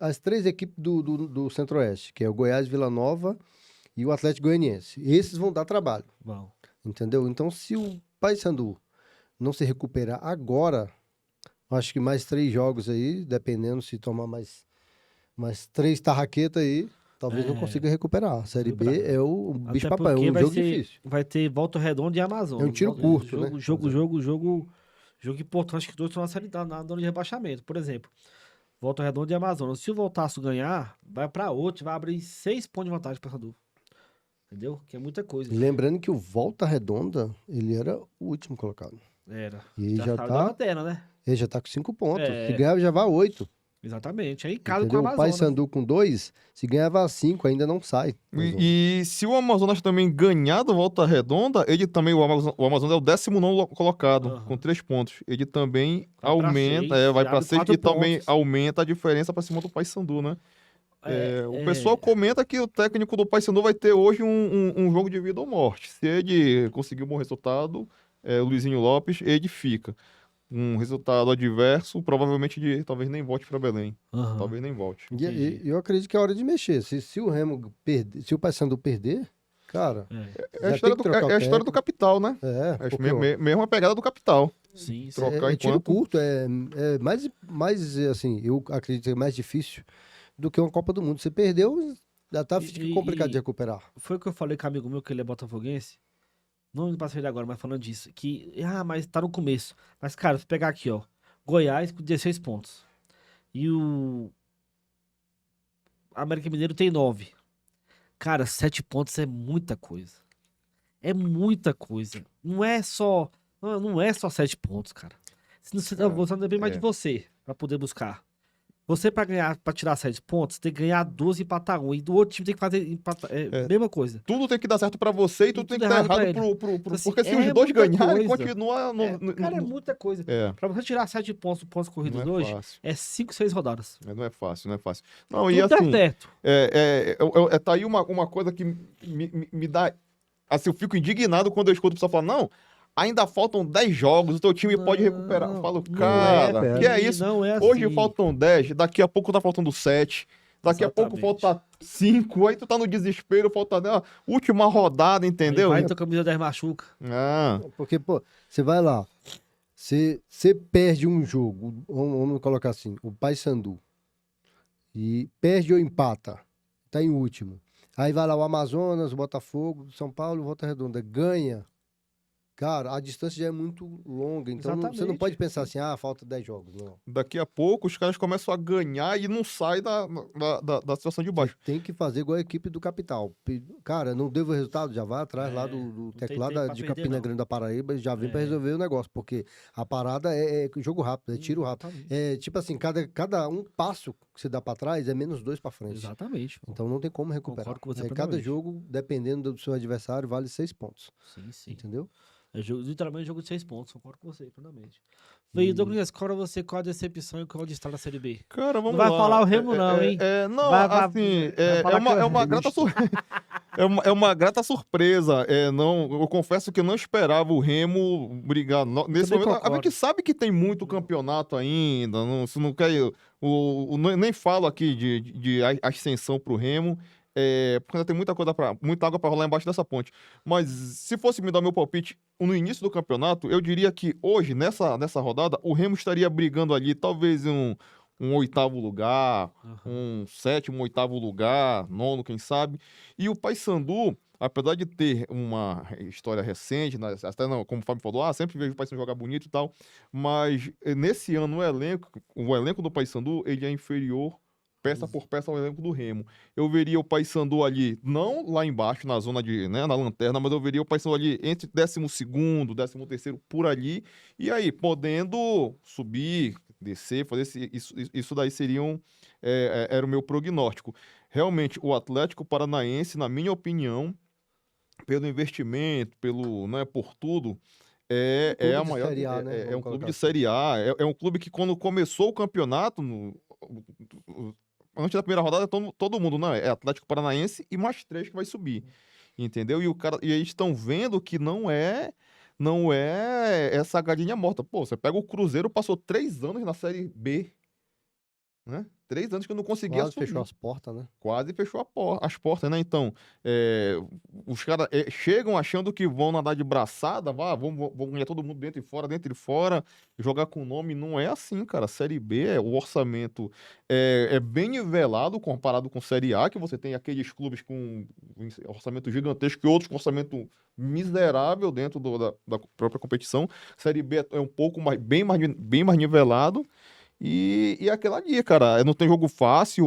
as três equipes do Centro-Oeste, que é o Goiás, Vila Nova e o Atlético Goianiense. Esses vão dar trabalho, Bom, entendeu? Então, se o Paysandu não se recuperar agora, acho que mais 3 jogos aí, dependendo se tomar mais 3 tarraquetas aí, talvez não consiga recuperar. A Série B é o bicho até papão, é porque um jogo difícil. vai ter Volta Redonda e Amazonas. É um tiro curto, né? Jogo importante que dois estão na série na zona de rebaixamento. Por exemplo, Volta Redonda e Amazonas. Se o Voltaço ganhar, vai pra outro, vai abrir 6 pontos de vantagem para Paysandu. Entendeu? Que é muita coisa. Lembrando que o Volta Redonda, ele era o último colocado. Era. E ele já saiu da tá, lanterna, né? ele já tá com 5 pontos. É. Se ganhar, já vai 8. Exatamente. Aí casa com o Entendeu? O Amazonas. Paysandu com 2, se ganhar, vai 5, ainda não sai. E se o Amazonas também ganhar do Volta Redonda, ele também, o Amazonas é o 19º colocado, Aham. com 3 pontos. Ele também Vai pra aumenta, seis, vai já pra abre 6 4 e também pontos. aumenta a diferença pra cima do Paysandu, né? O É, pessoal comenta que o técnico do Paysandu vai ter hoje um jogo de vida ou morte. Se ele conseguir um bom resultado, o Luizinho Lopes, ele fica. Um resultado adverso, provavelmente talvez nem volte para Belém. aham. Talvez nem volte. Entendi. E eu acredito que é hora de mexer. Se o Remo perder, se o Paysandu perder, cara, É. É a já história, tem que trocar o é a história do técnico. capital, né? É, É porque, ó, mesmo a pegada do capital. Sim, sim. Trocar é tiro enquanto... curto, é mais, assim, eu acredito que é mais difícil do que uma Copa do Mundo. Você perdeu, já tá fica complicado de recuperar. Foi o que eu falei com um amigo meu, que ele é botafoguense. Não indo pra sair agora, mas falando disso. Mas tá no começo. Mas, cara, se pegar aqui, ó. Goiás com 16 pontos. E o América Mineiro tem 9. Cara, 7 pontos é muita coisa. É muita coisa. Não é só 7 pontos, cara. Você não depende mais de você pra poder buscar. Você, pra ganhar, pra tirar 7 pontos, tem que ganhar 12 e empatar 1. E do outro time tem que fazer mesma coisa. Tudo tem que dar certo pra você e tudo tem que dar errado pra errado ele. pro... Assim, Porque se é os dois muita ganharem, coisa. continua... Cara, é muita coisa. É, Pra você tirar 7 pontos, pontos corridos não é hoje, fácil. é 5, 6 rodadas. Não é fácil, não é fácil. Não, Tudo e tá assim, certo. tá aí uma coisa que me dá... Assim, eu fico indignado quando eu escuto o pessoal falar, não, ainda faltam 10 jogos, o teu time pode recuperar. Eu falo, Não cara, é que é assim, isso? Não é Hoje assim. faltam 10, daqui a pouco tá faltando 7, daqui a pouco Exatamente. falta 5, aí tu tá no desespero, falta última rodada, entendeu? Aí vai, tua camisa 10 machuca. Ah, Porque, pô, você vai lá, você perde um jogo, vamos colocar assim, o Paysandu, e perde ou empata, tá em último. Aí vai lá o Amazonas, o Botafogo, São Paulo, o Volta Redonda, ganha. Cara, a distância já é muito longa, então você não Exatamente. pode pensar assim, falta 10 jogos, não. daqui a pouco os caras começam a ganhar e não sai da situação de baixo. Tem que fazer igual a equipe do Capital. Cara, não deu o resultado, já vai atrás lá do tem teclado tempo pra de perder, Campina não. Grande da Paraíba e já vem pra É. resolver o negócio, porque a parada é jogo rápido, é tiro rápido. Exatamente. É tipo assim, cada um passo que você dá pra trás é menos 2 pra frente. Exatamente. Pô. Então não tem como recuperar. Concordo com você Aí cada plenamente. jogo, dependendo do seu adversário, vale 6 pontos. Sim, sim. Entendeu? É literalmente jogo de 6 pontos. Concordo com você plenamente. E Douglas, qual a decepção e qual destaque da Série B? Cara, vamos Não vai lá. falar o Remo não, hein? Não, Vai assim, falar que é uma grata é uma grata surpresa. Não, eu confesso que eu não esperava o Remo brigar nesse Também momento. A concordo. gente sabe que tem muito campeonato ainda. Se não quer, nem falo aqui de ascensão pro Remo. Porque ainda tem muita água para rolar embaixo dessa ponte. Mas se fosse me dar meu palpite no início do campeonato, eu diria que hoje, nessa rodada, o Remo estaria brigando ali, talvez um 8º lugar, um 7º, 8º lugar, 9º, quem sabe. E o Paysandu, apesar de ter uma história recente, até não, como o Fábio falou, sempre vejo o Paysandu jogar bonito e tal, mas nesse ano o elenco do Paysandu, ele é inferior peça por peça ao elenco do Remo. Eu veria o Paysandu ali, não lá embaixo, na zona na lanterna, mas eu veria o Paysandu ali entre 12º, 13º, por ali, e aí, podendo subir, Descer, fazer isso daí era o meu prognóstico. Realmente, o Atlético Paranaense, na minha opinião, pelo investimento, né, por tudo, é Clube a de maior. Série A, né? É Vamos um clube colocar de assim. Série A. É um clube que, quando começou o campeonato, antes da primeira rodada, todo mundo, não, é Atlético Paranaense e mais 3 que vai subir. Entendeu? E eles estão vendo que não é essa galinha morta. Pô, você pega o Cruzeiro, passou 3 anos na Série B, né? 3 anos que não conseguia Quase fechou subir. as portas, né? Quase fechou as portas, né? Então, os caras chegam achando que vão nadar de braçada, vão ganhar todo mundo dentro e fora, jogar com nome. Não é assim, cara. Série B, o orçamento é bem nivelado comparado com Série A, que você tem aqueles clubes com orçamento gigantesco e outros com orçamento miserável dentro da própria competição. Série B é um pouco mais, bem mais nivelado. E aquela ali, cara, não tem jogo fácil,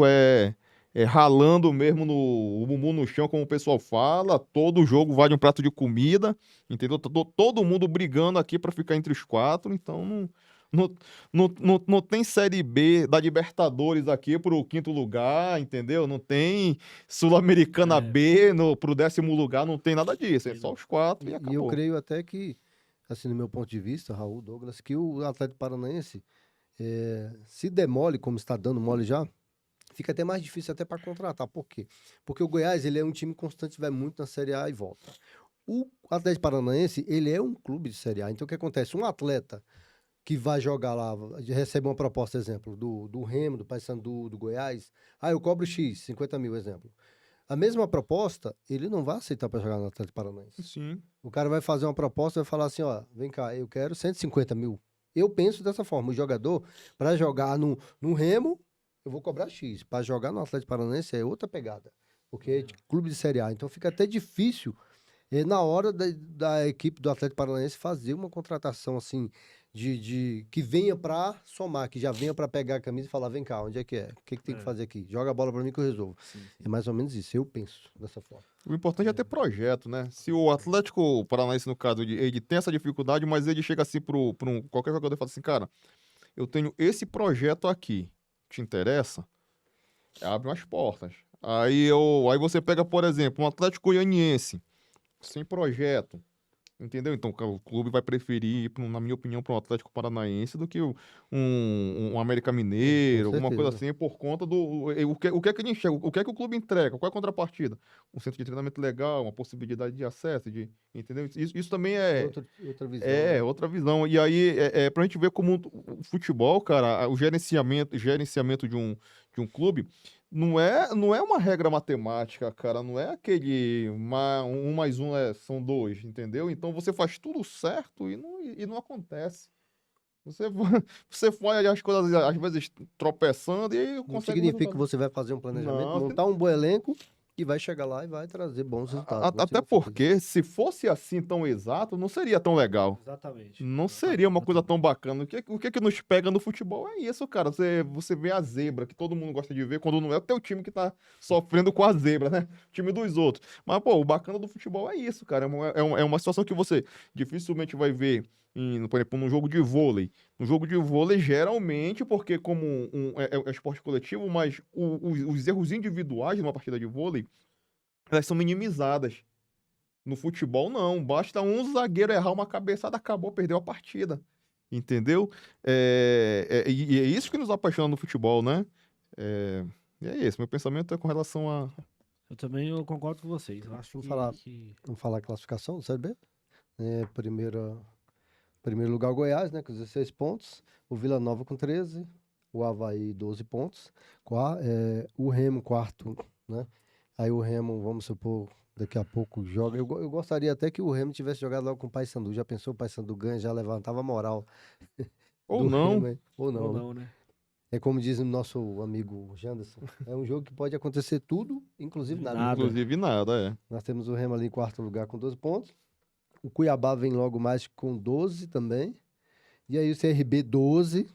ralando mesmo o bumbum no chão, como o pessoal fala. Todo jogo vale um prato de comida, entendeu? Todo mundo brigando aqui pra ficar entre os 4, então não tem Série B da Libertadores aqui pro 5º lugar, entendeu? Não tem Sul-Americana É, B pro 10º lugar, não tem nada disso, é tem só não. os 4 e E eu acabou. creio até que, assim, no meu ponto de vista, Raul, Douglas, que o Atlético Paranaense se demole, como está dando mole já, fica até mais difícil até para contratar. Por quê? Porque o Goiás, ele é um time constante, vai muito na Série A e volta. O Atlético Paranaense, ele é um clube de Série A. Então, o que acontece? Um atleta que vai jogar lá, recebe uma proposta, exemplo, do Remo, do Paysandu, do Goiás. Ah, eu cobro X, 50 mil, exemplo. A mesma proposta, ele não vai aceitar para jogar no Atlético Paranaense. Sim. O cara vai fazer uma proposta e vai falar assim, ó, vem cá, eu quero 150 mil. Eu penso dessa forma, o jogador, para jogar no Remo, eu vou cobrar X. Para jogar no Atlético Paranaense é outra pegada, porque é de clube de Série A. Então fica até difícil na hora da equipe do Atlético Paranaense fazer uma contratação assim, que venha para somar, que já venha para pegar a camisa e falar, vem cá, onde é? O que tem que É. fazer aqui? Joga a bola para mim que eu resolvo. Sim, sim. É mais ou menos isso, eu penso dessa forma. O importante é ter projeto, né? Se o Atlético Paranaense, no caso, ele tem essa dificuldade, mas ele chega assim qualquer jogador e fala assim, cara, eu tenho esse projeto aqui, te interessa? Abre umas portas. Aí você pega, por exemplo, um Atlético Goianiense, sem projeto, entendeu? Então o clube vai preferir, na minha opinião, para um Atlético Paranaense do que um América Mineiro, alguma coisa certeza. assim, por conta o que é que ele enxerga, o que é que o clube entrega, qual é a contrapartida? Um centro de treinamento legal, uma possibilidade de acesso, entendeu? Isso também Outra visão, é né? outra visão. E aí, pra gente ver como o futebol, cara, o gerenciamento de um clube não é uma regra matemática, cara. Não é aquele 1 mais 1 são 2, entendeu? Então você faz tudo certo e não acontece. Você, você faz as coisas, às vezes, tropeçando e aí Não consegue um significa que resultado. você vai fazer um planejamento, Não, montar um bom elenco e vai chegar lá e vai trazer bons resultados. Não até significa isso. porque, se fosse assim tão exato, não seria tão legal. Exatamente. Não Exatamente, seria uma coisa tão exatamente. bacana. O que nos pega no futebol é isso, cara. Você vê a zebra, que todo mundo gosta de ver, quando não é o teu time que tá sofrendo com a zebra, né? O time dos outros. Mas, pô, o bacana do futebol é isso, cara. É uma situação que você dificilmente vai ver, por exemplo, num jogo de vôlei. No jogo de vôlei, geralmente, porque como é esporte coletivo, mas os erros individuais numa partida de vôlei, elas são minimizadas. No futebol, não. Basta um zagueiro errar uma cabeçada, acabou, perdeu a partida. Entendeu? E é isso que nos apaixona no futebol, né? E é isso. Meu pensamento é com relação a. Eu concordo com vocês. Eu acho Vamos falar a classificação do Série B? Primeiro lugar o Goiás, né, com 16 pontos. O Vila Nova com 13. O Avaí, 12 pontos. O Remo, quarto, né? Aí o Remo, vamos supor, daqui a pouco joga. Eu gostaria até que o Remo tivesse jogado logo com o Paysandu. Já pensou, o Paysandu ganha, já levantava a moral Ou do não. Remo, hein? Ou ou não, né? não, né? É como diz o nosso amigo Janderson. É um jogo que pode acontecer tudo, inclusive nada. Nada. Inclusive nada, Nós temos o Remo ali em quarto lugar com 12 pontos. O Cuiabá vem logo mais com 12 também. E aí o CRB 12.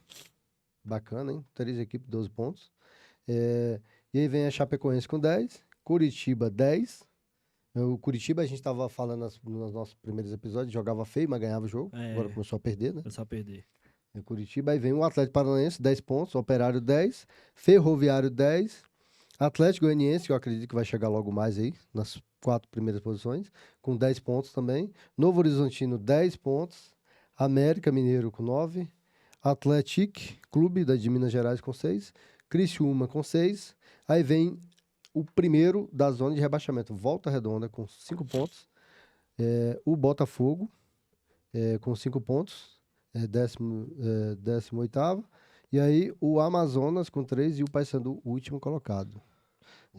Bacana, hein? 3 equipes, 12 pontos. E aí vem a Chapecoense com 10. Curitiba 10. O Curitiba, a gente estava falando nos nossos primeiros episódios, jogava feio, mas ganhava o jogo. É. Agora começou a perder, né? Começar a perder. É Curitiba. Aí vem o Atlético Paranaense, 10 pontos. Operário, 10. Ferroviário, 10. Atlético Goianiense, que eu acredito que vai chegar logo mais aí, nas 4 primeiras posições, com 10 pontos também. Novo Horizontino, 10 pontos. América Mineiro, com 9. Atlético Clube de Minas Gerais, com 6. Criciúma, com 6. Aí vem o primeiro da zona de rebaixamento, Volta Redonda, com 5 pontos. O Botafogo, com 5 pontos, 18º. E aí o Amazonas com 3 e o Paysandu, o último colocado.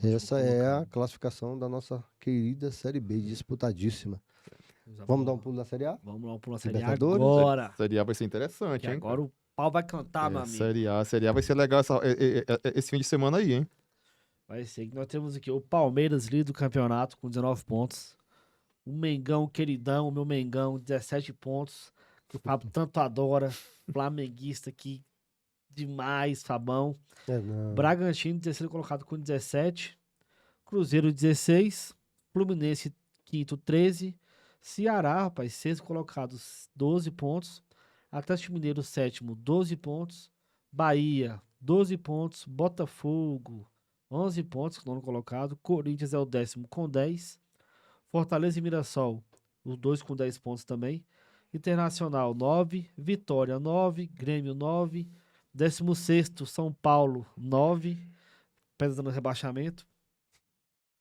Essa é a classificação da nossa querida Série B, disputadíssima. Vamos dar um pulo na Série A? Vamos dar um pulo na Série A Libertadores? agora. Série A vai ser interessante, Que hein? agora o pau vai cantar, meu amigo. Série A vai ser legal esse fim de semana aí, hein? Vai ser que nós temos aqui o Palmeiras, líder do campeonato, com 19 pontos. O Mengão, queridão, o meu Mengão, 17 pontos. Que o Fábio tanto adora. Flamenguista aqui, demais, Fabão. Não. Bragantino, terceiro colocado com 17. Cruzeiro, 16. Fluminense, quinto, 13. Ceará, rapaz, sexto colocado, 12 pontos. Atlético Mineiro, sétimo, 12 pontos. Bahia, 12 pontos. Botafogo, 11 pontos, nono colocado. Corinthians é o décimo com 10. Fortaleza e Mirassol, os dois com 10 pontos também. Internacional, 9. Vitória, 9. Grêmio, 9. 16º, São Paulo, 9. Pesa no rebaixamento.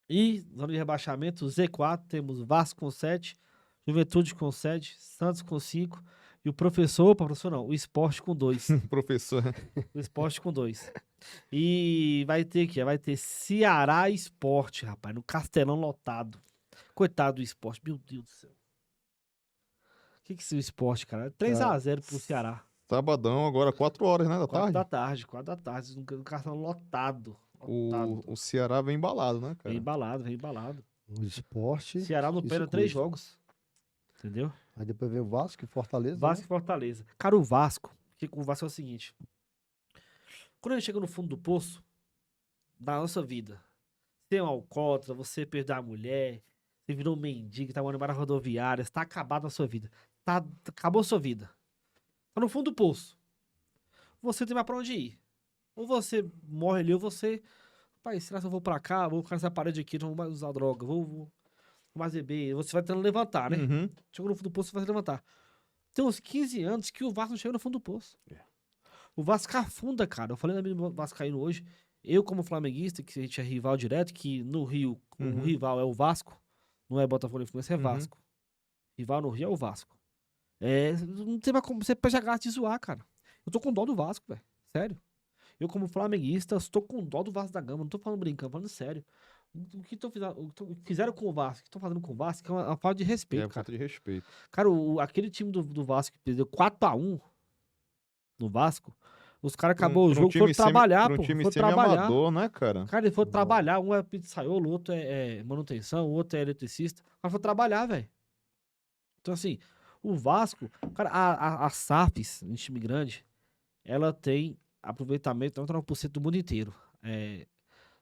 E, zona de rebaixamento, Z4, temos Vasco com 7. Juventude com 7. Santos com 5. E o professor não, o Sport com 2. Professor. O Sport com 2. E vai ter aqui, vai ter Ceará e Sport, rapaz, no Castelão lotado. Coitado do Sport, meu Deus do céu. O que é o Sport, cara? 3-0 pro Ceará. Sabadão, agora 4 horas, né, da 4 tarde? da tarde, 4 da tarde, no Castelão lotado. Lotado. O Ceará vem embalado, né, cara? Vem embalado, vem embalado. O Sport. Ceará não isso perde 3 custa. jogos. Entendeu? Aí depois vem o Vasco e Fortaleza. Vasco e Fortaleza. Cara, o Vasco é o seguinte. Quando a gente chega no fundo do poço da nossa vida, você é um alcoólatra, você perdeu a mulher, você virou um mendigo, tá morando em rodoviária, está acabado na sua vida. Acabou a sua vida. Tá no fundo do poço. Você tem mais pra onde ir. Ou você morre ali, ou você... Pai, será que eu vou pra cá? Vou ficar nessa parede aqui, não vou mais usar droga, vou mais beber. Você vai tentando levantar, né? Uhum. Chegou no fundo do poço, você vai se levantar. Tem uns 15 anos que o Vasco não chega no fundo do poço. O Vasco afunda, cara. Eu falei na minha vascaíno hoje, eu como flamenguista, que a gente é rival direto, que no Rio o rival é o Vasco, não é Botafogo e Fluminense, é Vasco. Rival no Rio é o Vasco. Não tem mais como você pegar de zoar, cara. Eu tô com dó do Vasco, velho. Sério. Eu como flamenguista, estou com dó do Vasco da Gama. Não tô falando brincando, falando sério. O que fizeram com o Vasco, o que estão fazendo com o Vasco é uma falta de respeito, cara. Falta de respeito. Cara, aquele time do Vasco que perdeu 4-1 no Vasco, os caras acabou o jogo, foram trabalhar, pô. Um time Foram trabalhar. amador, né, cara? Cara, eles foram trabalhar, um é pizzaiolo, o outro é manutenção, o outro é eletricista. O cara foi trabalhar, velho. Então, assim, o Vasco, cara, a SAFs, um time grande, ela tem aproveitamento 99% do mundo inteiro.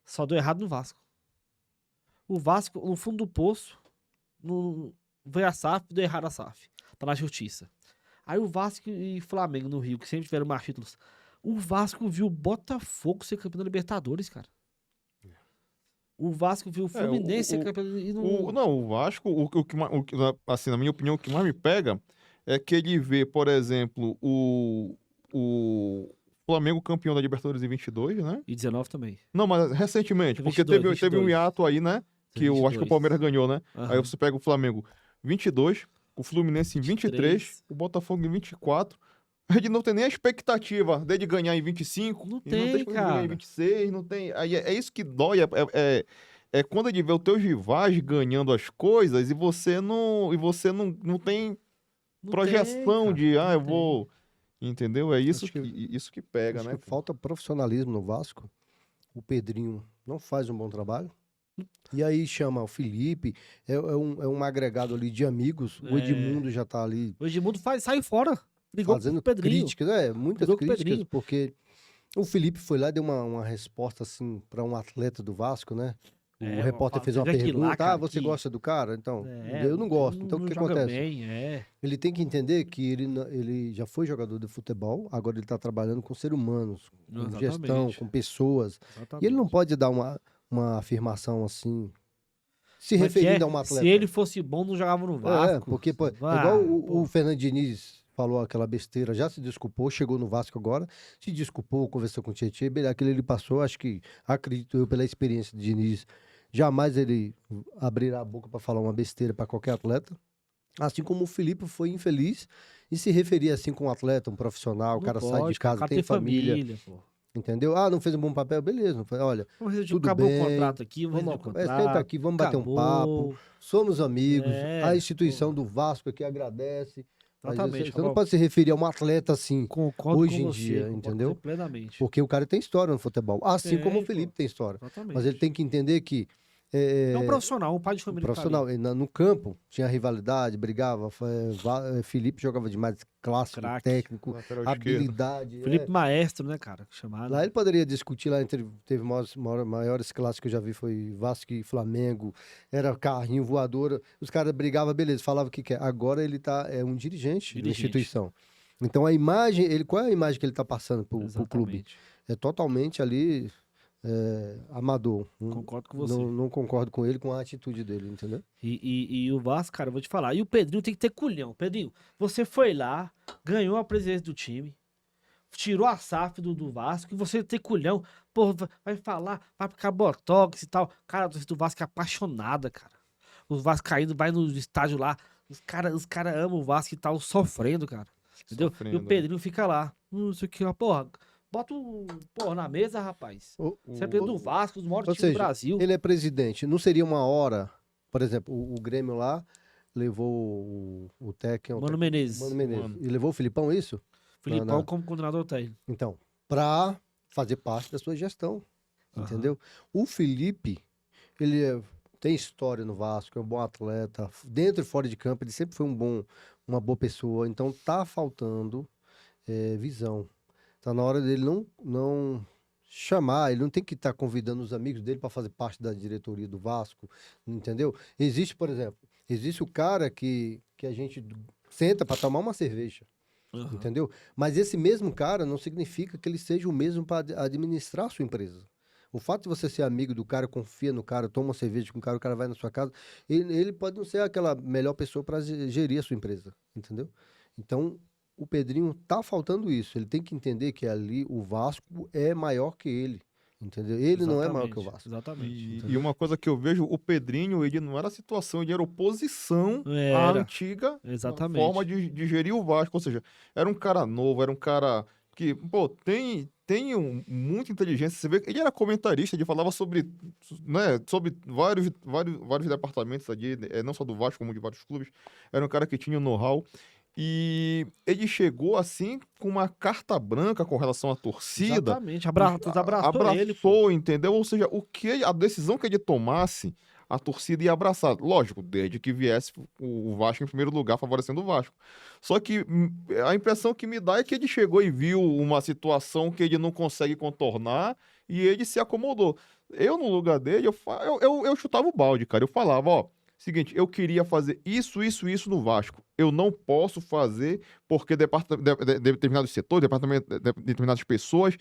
Só deu errado no Vasco. O Vasco, no fundo do poço, veio a SAF, deu errado a SAF. Tá na justiça. Aí o Vasco e Flamengo no Rio, que sempre tiveram mais títulos. O Vasco viu o Botafogo ser campeão da Libertadores, cara. O Vasco viu o Fluminense ser campeão e o Vasco, assim, na minha opinião, o que mais me pega é que ele vê, por exemplo, o Flamengo campeão da Libertadores em 22, né? E 19 também. Não, mas recentemente, porque 22, teve um 22. hiato aí, né? Que eu acho que o Palmeiras ganhou, né? Aham. Aí você pega o Flamengo 22, o Fluminense em 23, o Botafogo em 24. A gente não tem nem a expectativa dele ganhar em 25. Não e tem, não tem cara. ganhar em 26, não tem. Aí é isso que dói. É quando ele vê os teus rivais ganhando as coisas e você não tem Não projeção tem, de, cara, eu não vou. Entendeu? É isso Acho que- isso que pega, Acho né? que falta profissionalismo no Vasco. O Pedrinho não faz um bom trabalho. E aí chama o Felipe, é um agregado ali de amigos. O Edmundo já tá ali O Edmundo sai fora. Ligou fazendo pro Pedrinho. críticas, muitas Ligou pro críticas, Pedrinho. porque o Felipe foi lá e deu uma resposta assim para um atleta do Vasco, né? O É, repórter fez uma fica aqui lá, pergunta, cara, você que- gosta do cara? Então, É, eu não gosto. Então, o que joga acontece? bem, é. Ele tem que entender que ele já foi jogador de futebol, agora ele está trabalhando com seres humanos, com gestão, Exatamente. com pessoas. E ele não Exatamente. pode dar uma afirmação assim, se Como é que é? referindo a um Se atleta. ele fosse bom, não jogava no Vasco. Porque pô, é Ah, igual pô. o Fernando Diniz falou aquela besteira, já se desculpou, chegou no Vasco agora, se desculpou, conversou com o Tietchan, aquele ele passou, acho que, acredito eu, pela experiência de Diniz, jamais ele abrirá a boca para falar uma besteira para qualquer atleta. Assim como o Felipe foi infeliz e se referia assim com um atleta, um profissional, o Não cara sai de pode, cara. O casa, cara tem família, pô. entendeu? Ah, não fez um bom papel, beleza. Não foi, olha, Vamos decidir, tudo acabou o bem, contrato aqui, vamos vamos, decidir o senta contrato. aqui, vamos bater um papo, Acabou. somos amigos, É, a instituição pô. do Vasco aqui agradece. Mas Exatamente, você não Rafael. pode se referir a um atleta assim, Concordo hoje com em você, dia, concordo com entendeu? você plenamente. Porque o cara tem história no futebol, assim como o Tem, pô. Felipe tem história. Exatamente. Mas ele tem que entender que É um profissional, um pai de um família que tá profissional, ali. no campo tinha rivalidade, brigava, Felipe jogava demais, clássico, Craque. técnico, Lateral esquerdo. habilidade. Felipe Maestro, né, cara? Chamado. Lá ele poderia discutir, lá teve maiores clássicos que eu já vi, foi Vasco e Flamengo, era carrinho, voadora, os caras brigavam, beleza, falavam o que quer. Agora ele é um dirigente da Dirigente. instituição. Então a imagem, qual é a imagem que ele está passando pro clube? Exatamente. É totalmente ali amador. Concordo com você. Não concordo com ele, com a atitude dele, entendeu? E o Vasco, cara, eu vou te falar. E o Pedrinho tem que ter culhão. Pedrinho, você foi lá, ganhou a presidência do time, tirou a SAF do Vasco, e você tem culhão. Pô, vai falar, vai ficar botox e tal. Cara, a torcida do Vasco é apaixonada, cara. Os vascaínos vai no estádio lá, os cara amam o Vasco e tal, sofrendo, cara. Entendeu? E Sofrendo. o Pedrinho fica lá. Isso aqui, ó, porra. Bota o porra na mesa, rapaz. Você é presidente do Vasco, os maiores Ou times do seja, Brasil. ele é presidente. Não seria uma hora, por exemplo, o Grêmio lá levou o técnico. Mano Menezes. Mano Menezes. Mano. E levou o Filipão, isso? Filipão Não. como coordenador técnico. Então, para fazer parte da sua gestão, Aham. entendeu? O Felipe, ele tem história no Vasco, é um bom atleta, dentro e fora de campo, ele sempre foi uma boa pessoa. Então, tá faltando visão. Tá na hora dele não chamar, ele não tem que estar convidando os amigos dele para fazer parte da diretoria do Vasco, entendeu? Existe, por exemplo, o cara que a gente senta para tomar uma cerveja. Aham. Entendeu? Mas esse mesmo cara não significa que ele seja o mesmo para administrar a sua empresa. O fato de você ser amigo do cara, confia no cara, toma uma cerveja com o cara vai na sua casa, ele pode não ser aquela melhor pessoa para gerir a sua empresa, entendeu? Então, o Pedrinho tá faltando isso. Ele tem que entender que ali o Vasco é maior que ele, entendeu? Ele não é maior que o Exatamente, Vasco. Exatamente. E uma coisa que eu vejo, o Pedrinho, ele não era situação, ele era oposição à Era. antiga Exatamente. forma de gerir o Vasco. Ou seja, era um cara novo, era um cara que, pô, tem muita inteligência. Você vê que ele era comentarista, ele falava sobre, né, sobre vários departamentos ali, não só do Vasco, como de vários clubes. Era um cara que tinha know-how. E ele chegou assim com uma carta branca com relação à torcida. Exatamente. Abraçou ele, pô. Abraçou, entendeu? Ou seja, a decisão que ele tomasse, a torcida ia abraçar. Lógico, desde que viesse o Vasco em primeiro lugar, favorecendo o Vasco. Só que a impressão que me dá é que ele chegou e viu uma situação que ele não consegue contornar e ele se acomodou. Eu, no lugar dele, eu chutava o balde, cara. Eu falava, ó, seguinte, eu queria fazer isso no Vasco. Eu não posso fazer porque determinados setores, determinadas pessoas,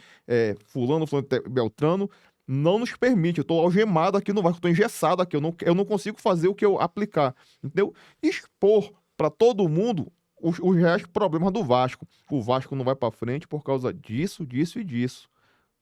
fulano, beltrano, não nos permite. Eu estou algemado aqui no Vasco, estou engessado aqui, eu não consigo fazer o que eu aplicar. Entendeu? Expor para todo mundo os reais problemas do Vasco. O Vasco não vai para frente por causa disso, disso e disso.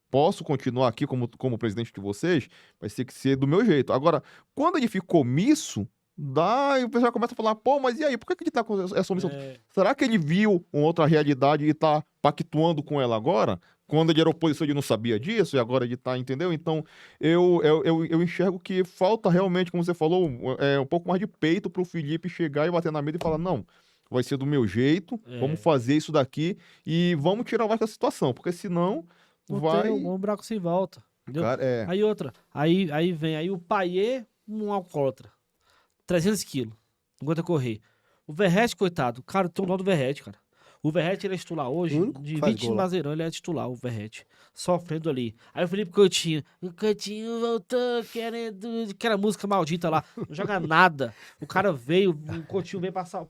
Posso continuar aqui como presidente de vocês? Vai ter que ser do meu jeito. Agora, quando ele ficou omisso, daí o pessoal começa a falar, pô, mas e aí, por que ele tá com essa omissão? Será que ele viu uma outra realidade e tá pactuando com ela agora? Quando ele era oposição, ele não sabia disso e agora ele tá, entendeu? Então, eu enxergo que falta realmente, como você falou, um pouco mais de peito pro Felipe chegar e bater na mesa e falar, não, vai ser do meu jeito, vamos fazer isso daqui e vamos tirar o Vasco da situação, porque senão vai... Um buraco sem volta. Entendeu? Cara, Aí outra. Aí vem o Payet, um alcoólatra. 300 quilos. Não aguenta correr. O Verratti, coitado. Cara, tem um dó do Verratti, cara. O Verratti, ele é titular hoje, O único de que faz 20 gol lá. Mazeirão, ele é titular, o Verratti. Sofrendo ali. Aí o Felipe Coutinho, o Coutinho voltou querendo aquela música maldita lá, não joga nada. O cara veio, o Coutinho veio passar,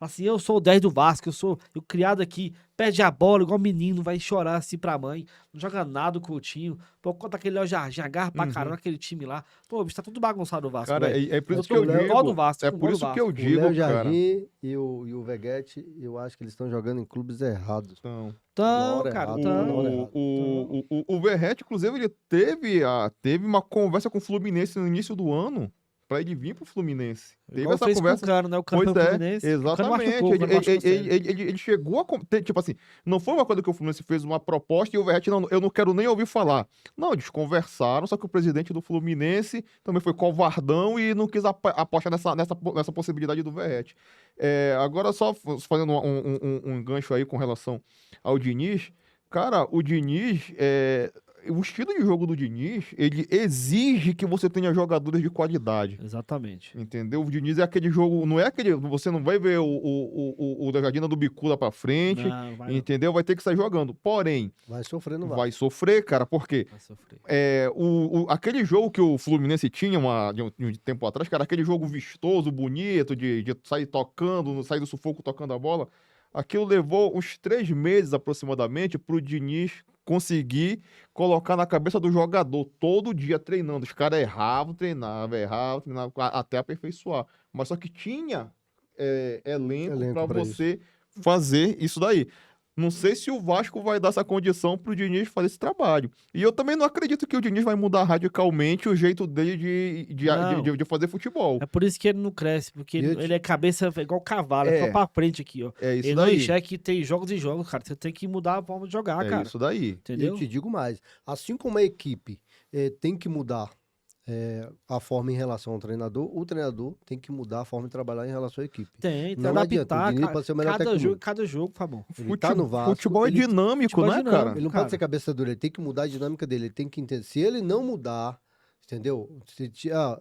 assim, eu sou o 10 do Vasco, eu criado aqui, perde a bola igual menino, vai chorar assim pra mãe, não joga nada o Coutinho. Pô, conta aquele Léo Jardim, agarra pra caramba aquele time lá. Pô, o bicho tá tudo bagunçado o Vasco, Cara, velho. é por Eu isso que tô eu com dó digo. do Vasco, É com por dó do isso que eu Vasco. O digo, Léo cara. Jardim e o Veguete, eu acho que eles estão jogando em clubes errados. Então, Na Então, hora cara, errada, então. na hora errada. o Verratti, inclusive, ele teve uma conversa com o Fluminense no início do ano pra ele vir pro Fluminense. Teve Igual essa fez conversa. com o Cano, né? O Cano Pois foi pro é, Fluminense. O Cano exatamente. machucou, o Cano machucou sério. Ele chegou a. Tipo assim, não foi uma coisa que o Fluminense fez uma proposta e o Verratti, não, eu não quero nem ouvir falar. Não, eles conversaram, só que o presidente do Fluminense também foi covardão e não quis apostar nessa possibilidade do Verratti. Agora, só fazendo um gancho aí com relação ao Diniz, cara, o Diniz. O estilo de jogo do Diniz, ele exige que você tenha jogadores de qualidade. Exatamente. Entendeu? O Diniz é aquele jogo, não é aquele. Você não vai ver o da Jardina do Bicuda pra frente, Não, vai não. entendeu? Vai ter que sair jogando. Porém, Vai sofrer no vai sofrer, cara, porque Vai sofrer. aquele jogo que o Fluminense tinha de um tempo atrás, cara, aquele jogo vistoso, bonito, de sair tocando, sair do sufoco tocando a bola, aquilo levou uns 3 meses aproximadamente pro Diniz conseguir colocar na cabeça do jogador todo dia treinando. Os caras erravam, treinavam, até aperfeiçoar. Mas só que tinha elenco Elenco para pra você fazer isso daí. Não sei se o Vasco vai dar essa condição pro Diniz fazer esse trabalho. E eu também não acredito que o Diniz vai mudar radicalmente o jeito dele Não. de fazer futebol. É por isso que ele não cresce, porque Eu te- ele é cabeça igual cavalo, é só pra frente aqui, ó. É isso Ele não daí. enxerga que tem jogos e jogos, cara. Você tem que mudar a forma de jogar, É cara. isso daí. E Entendeu? eu te digo mais, assim como a equipe tem que mudar a forma em relação ao treinador, o treinador tem que mudar a forma de trabalhar em relação à equipe. Tem que Não adianta, o adaptar Diniz pode ser o melhor técnico do mundo. cada jogo, Fabão. Ele tá no Vasco, Futebol é ele- dinâmico, futebol é né, dinâmico. cara? Ele não cara. pode ser cabeça dura, ele tem que mudar a dinâmica dele, ele tem que entender. Se ele não mudar, entendeu?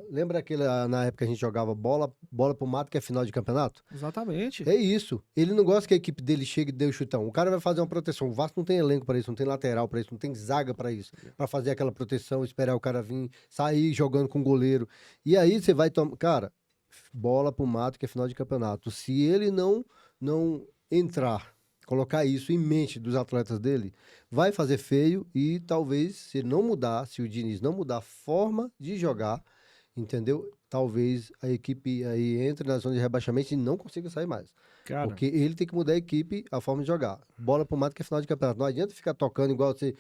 Lembra na época que a gente jogava bola pro mato, que é final de campeonato? Exatamente. É isso. Ele não gosta que a equipe dele chegue e dê o chutão. O cara vai fazer uma proteção. O Vasco não tem elenco pra isso, não tem lateral pra isso, não tem zaga pra isso. Pra fazer aquela proteção, esperar o cara vir, sair jogando com o goleiro. E aí você vai tomar. Cara, bola pro mato, que é final de campeonato. Se ele não entrar, colocar isso em mente dos atletas dele, vai fazer feio e talvez, se ele não mudar, se o Diniz não mudar a forma de jogar, entendeu? Talvez a equipe aí entre na zona de rebaixamento e não consiga sair mais. Cara, Porque ele tem que mudar a equipe, a forma de jogar. Bola pro mato, que é final de campeonato. Não adianta ficar tocando igual você.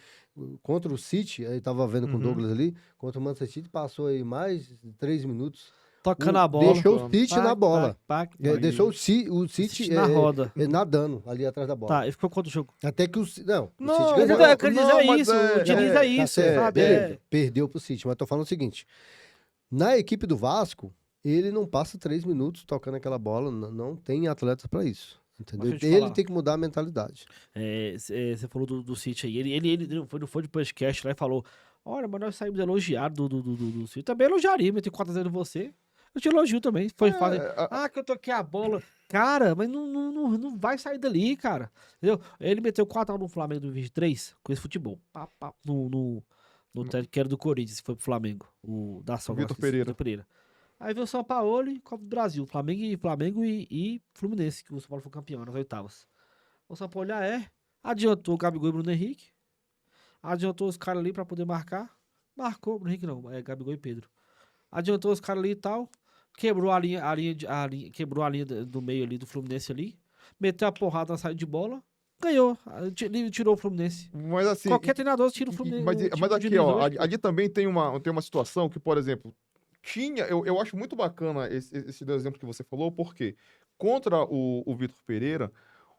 Contra o City, aí tava vendo com o Douglas ali, contra o Manchester City, passou aí mais de 3 minutos. tocando a bola. Deixou o City na bola. Deixou o City na roda. nadando ali atrás da bola. Tá, e ficou quanto o jogo? Até que o City. Não, Não, o City mas ganhou. Eu quero dizer não, mas isso, o Diniz tá isso, certo, sabe? beleza. Perdeu pro City, mas tô falando o seguinte. Na equipe do Vasco, ele não passa 3 minutos tocando aquela bola, não tem atletas pra isso. Entendeu? Mas deixa eu te Ele falar. tem que mudar a mentalidade. Você falou do City aí. Ele foi de podcast lá e falou: Olha, mas nós saímos elogiados do City. Também elogiaria, meter 4-0 em você. Eu te elogio também. Foi fazer. Que eu toquei a bola. Cara, mas não vai sair dali, cara. Entendeu? Ele meteu 4x1 no Flamengo do 23 com esse futebol. No técnico que era do Corinthians, foi pro Flamengo. O da São Vitor Pereira. Aí veio o São Paulo e Copa do Brasil. Flamengo e Fluminense, que o São Paulo foi campeão nas oitavas. O São Paulo adiantou o Gabigol e o Bruno Henrique. Adiantou os caras ali pra poder marcar. Marcou, Bruno Henrique não, Gabigol e Pedro. Adiantou os caras ali e tal. Quebrou quebrou a linha do meio ali do Fluminense ali. Meteu a porrada na saída de bola. Ganhou. Tirou o Fluminense. Mas assim. Qualquer treinador tira o Fluminense. Mas aqui, ó, ali também tem uma situação que, por exemplo, eu acho muito bacana esse exemplo que você falou, porque contra o Vitor Pereira,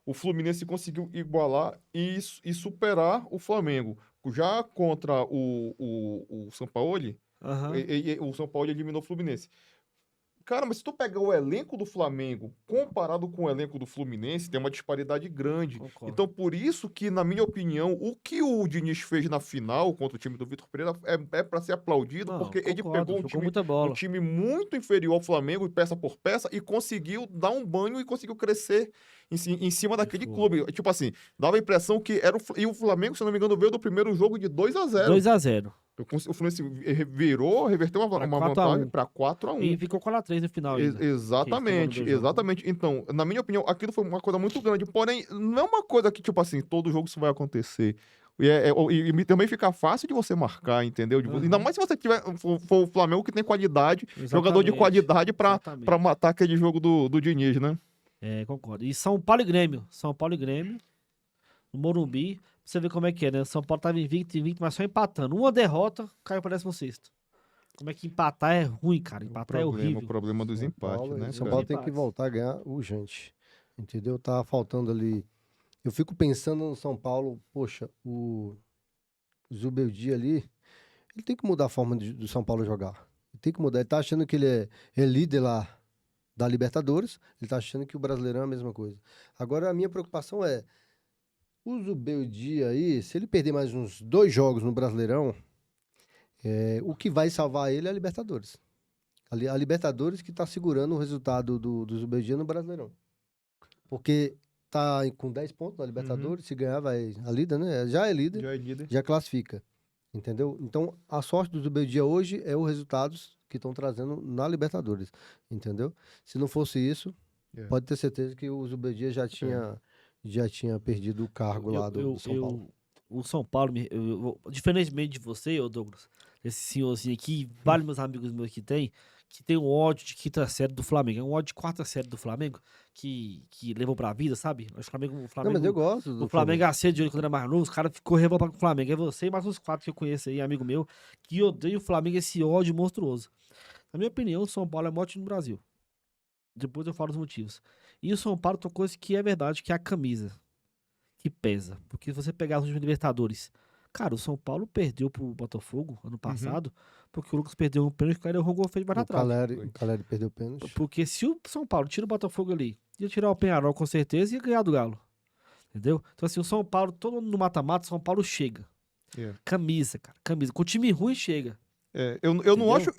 o Fluminense conseguiu igualar e superar o Flamengo. Já contra o Sampaoli, Aham. o Sampaoli eliminou o Fluminense. cara, mas se tu pegar o elenco do Flamengo comparado com o elenco do Fluminense, tem uma disparidade grande. Concordo. Então, por isso que, na minha opinião, o que o Diniz fez na final contra o time do Vitor Pereira é para ser aplaudido, Não, porque ele concordo, pegou jogou muita bola. um time muito inferior ao Flamengo, peça por peça, e conseguiu dar um banho e conseguiu crescer em cima daquele Foi. clube. Tipo assim, dava a impressão que era e o Flamengo, se não me engano, veio do primeiro jogo de 2-0. 2-0. O Fluminense reverteu uma 4 a 1. vantagem para 4-1. E ficou com a 3 no final ainda. Exatamente, Que tomou no 2 exatamente. Então, na minha opinião, aquilo foi uma coisa muito grande. Porém, não é uma coisa que, tipo assim, todo jogo isso vai acontecer. E também fica fácil de você marcar, entendeu? Ainda mais se você tiver for o Flamengo que tem qualidade, jogador de qualidade pra matar aquele jogo do Diniz, né? É, concordo. E São Paulo e Grêmio. São Paulo e Grêmio. No Morumbi. Pra você ver como é que é, né? São Paulo tava invicto, mas só empatando. Uma derrota, caiu pra 16º. Como é que empatar é ruim, cara. Empatar é horrível. O problema dos empates, né? São cara? Paulo tem que voltar a ganhar urgente. Entendeu? Tá faltando ali. Eu fico pensando no São Paulo, poxa, o Zubeldia ali, ele tem que mudar a forma do São Paulo jogar. Ele tem que mudar. Ele tá achando que ele é líder lá da Libertadores, ele tá achando que o Brasileirão é a mesma coisa. Agora, a minha preocupação é, o Zubeldia aí, se ele perder mais uns 2 jogos no Brasileirão, o que vai salvar ele é a Libertadores. A Libertadores que tá segurando o resultado do Zubeldia no Brasileirão. Porque tá com 10 pontos na Libertadores, se ganhar vai a líder, né? Já é líder, Já é líder. já classifica. Entendeu? Então, a sorte do Zubeldia hoje é os resultados que estão trazendo na Libertadores. Entendeu? Se não fosse isso, pode ter certeza que o Zubeldia já tinha perdido o cargo lá do São Paulo. O São Paulo, diferentemente de você, ô Douglas, esse senhorzinho aqui, vários meus amigos meus que tem um ódio de quinta série do Flamengo. É um ódio de quarta série do Flamengo que levou pra vida, sabe? O Flamengo Não, mas eu gosto do o Flamengo acende de olho quando era mais novo, os caras ficou revoltados com o Flamengo. É você e mais uns 4 que eu conheço aí, amigo meu, que odeia o Flamengo, esse ódio monstruoso. Na minha opinião, o São Paulo é o maior time do Brasil. Depois eu falo os motivos. E o São Paulo tem uma coisa que é verdade, que é a camisa. Que pesa. Porque se você pegar os últimos Libertadores, cara, o São Paulo perdeu pro Botafogo ano passado, porque o Lucas perdeu um pênalti e o cara errou um gol feito de trás. O Caleri perdeu o pênalti. Porque se o São Paulo tira o Botafogo ali, ia tirar o Peñarol com certeza e ia ganhar do Galo. Entendeu? Então assim, o São Paulo, todo mundo no mata-mata, o São Paulo chega. Camisa, cara. Camisa. Com time ruim chega. Eu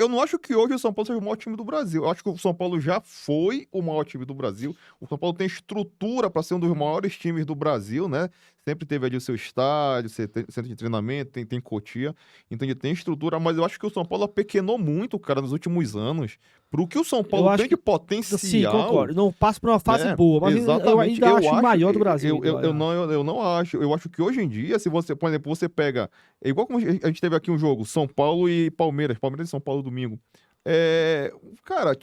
não acho que hoje o São Paulo seja o maior time do Brasil. Eu acho que o São Paulo já foi o maior time do Brasil. O São Paulo tem estrutura para ser um dos maiores times do Brasil, né? Sempre teve ali o seu estádio, centro de treinamento, tem Cotia. Então ele tem estrutura, mas eu acho que o São Paulo apequenou muito, cara, nos últimos anos. Pro que o São Paulo tem de potencial. Sim, concordo. Não passa por uma fase boa, mas exatamente. eu ainda acho o maior do Brasil. Eu não acho. Eu acho que hoje em dia, se você, por exemplo, você pega. É igual como a gente teve aqui um jogo, São Paulo e Palmeiras. Palmeiras e São Paulo domingo. Cara,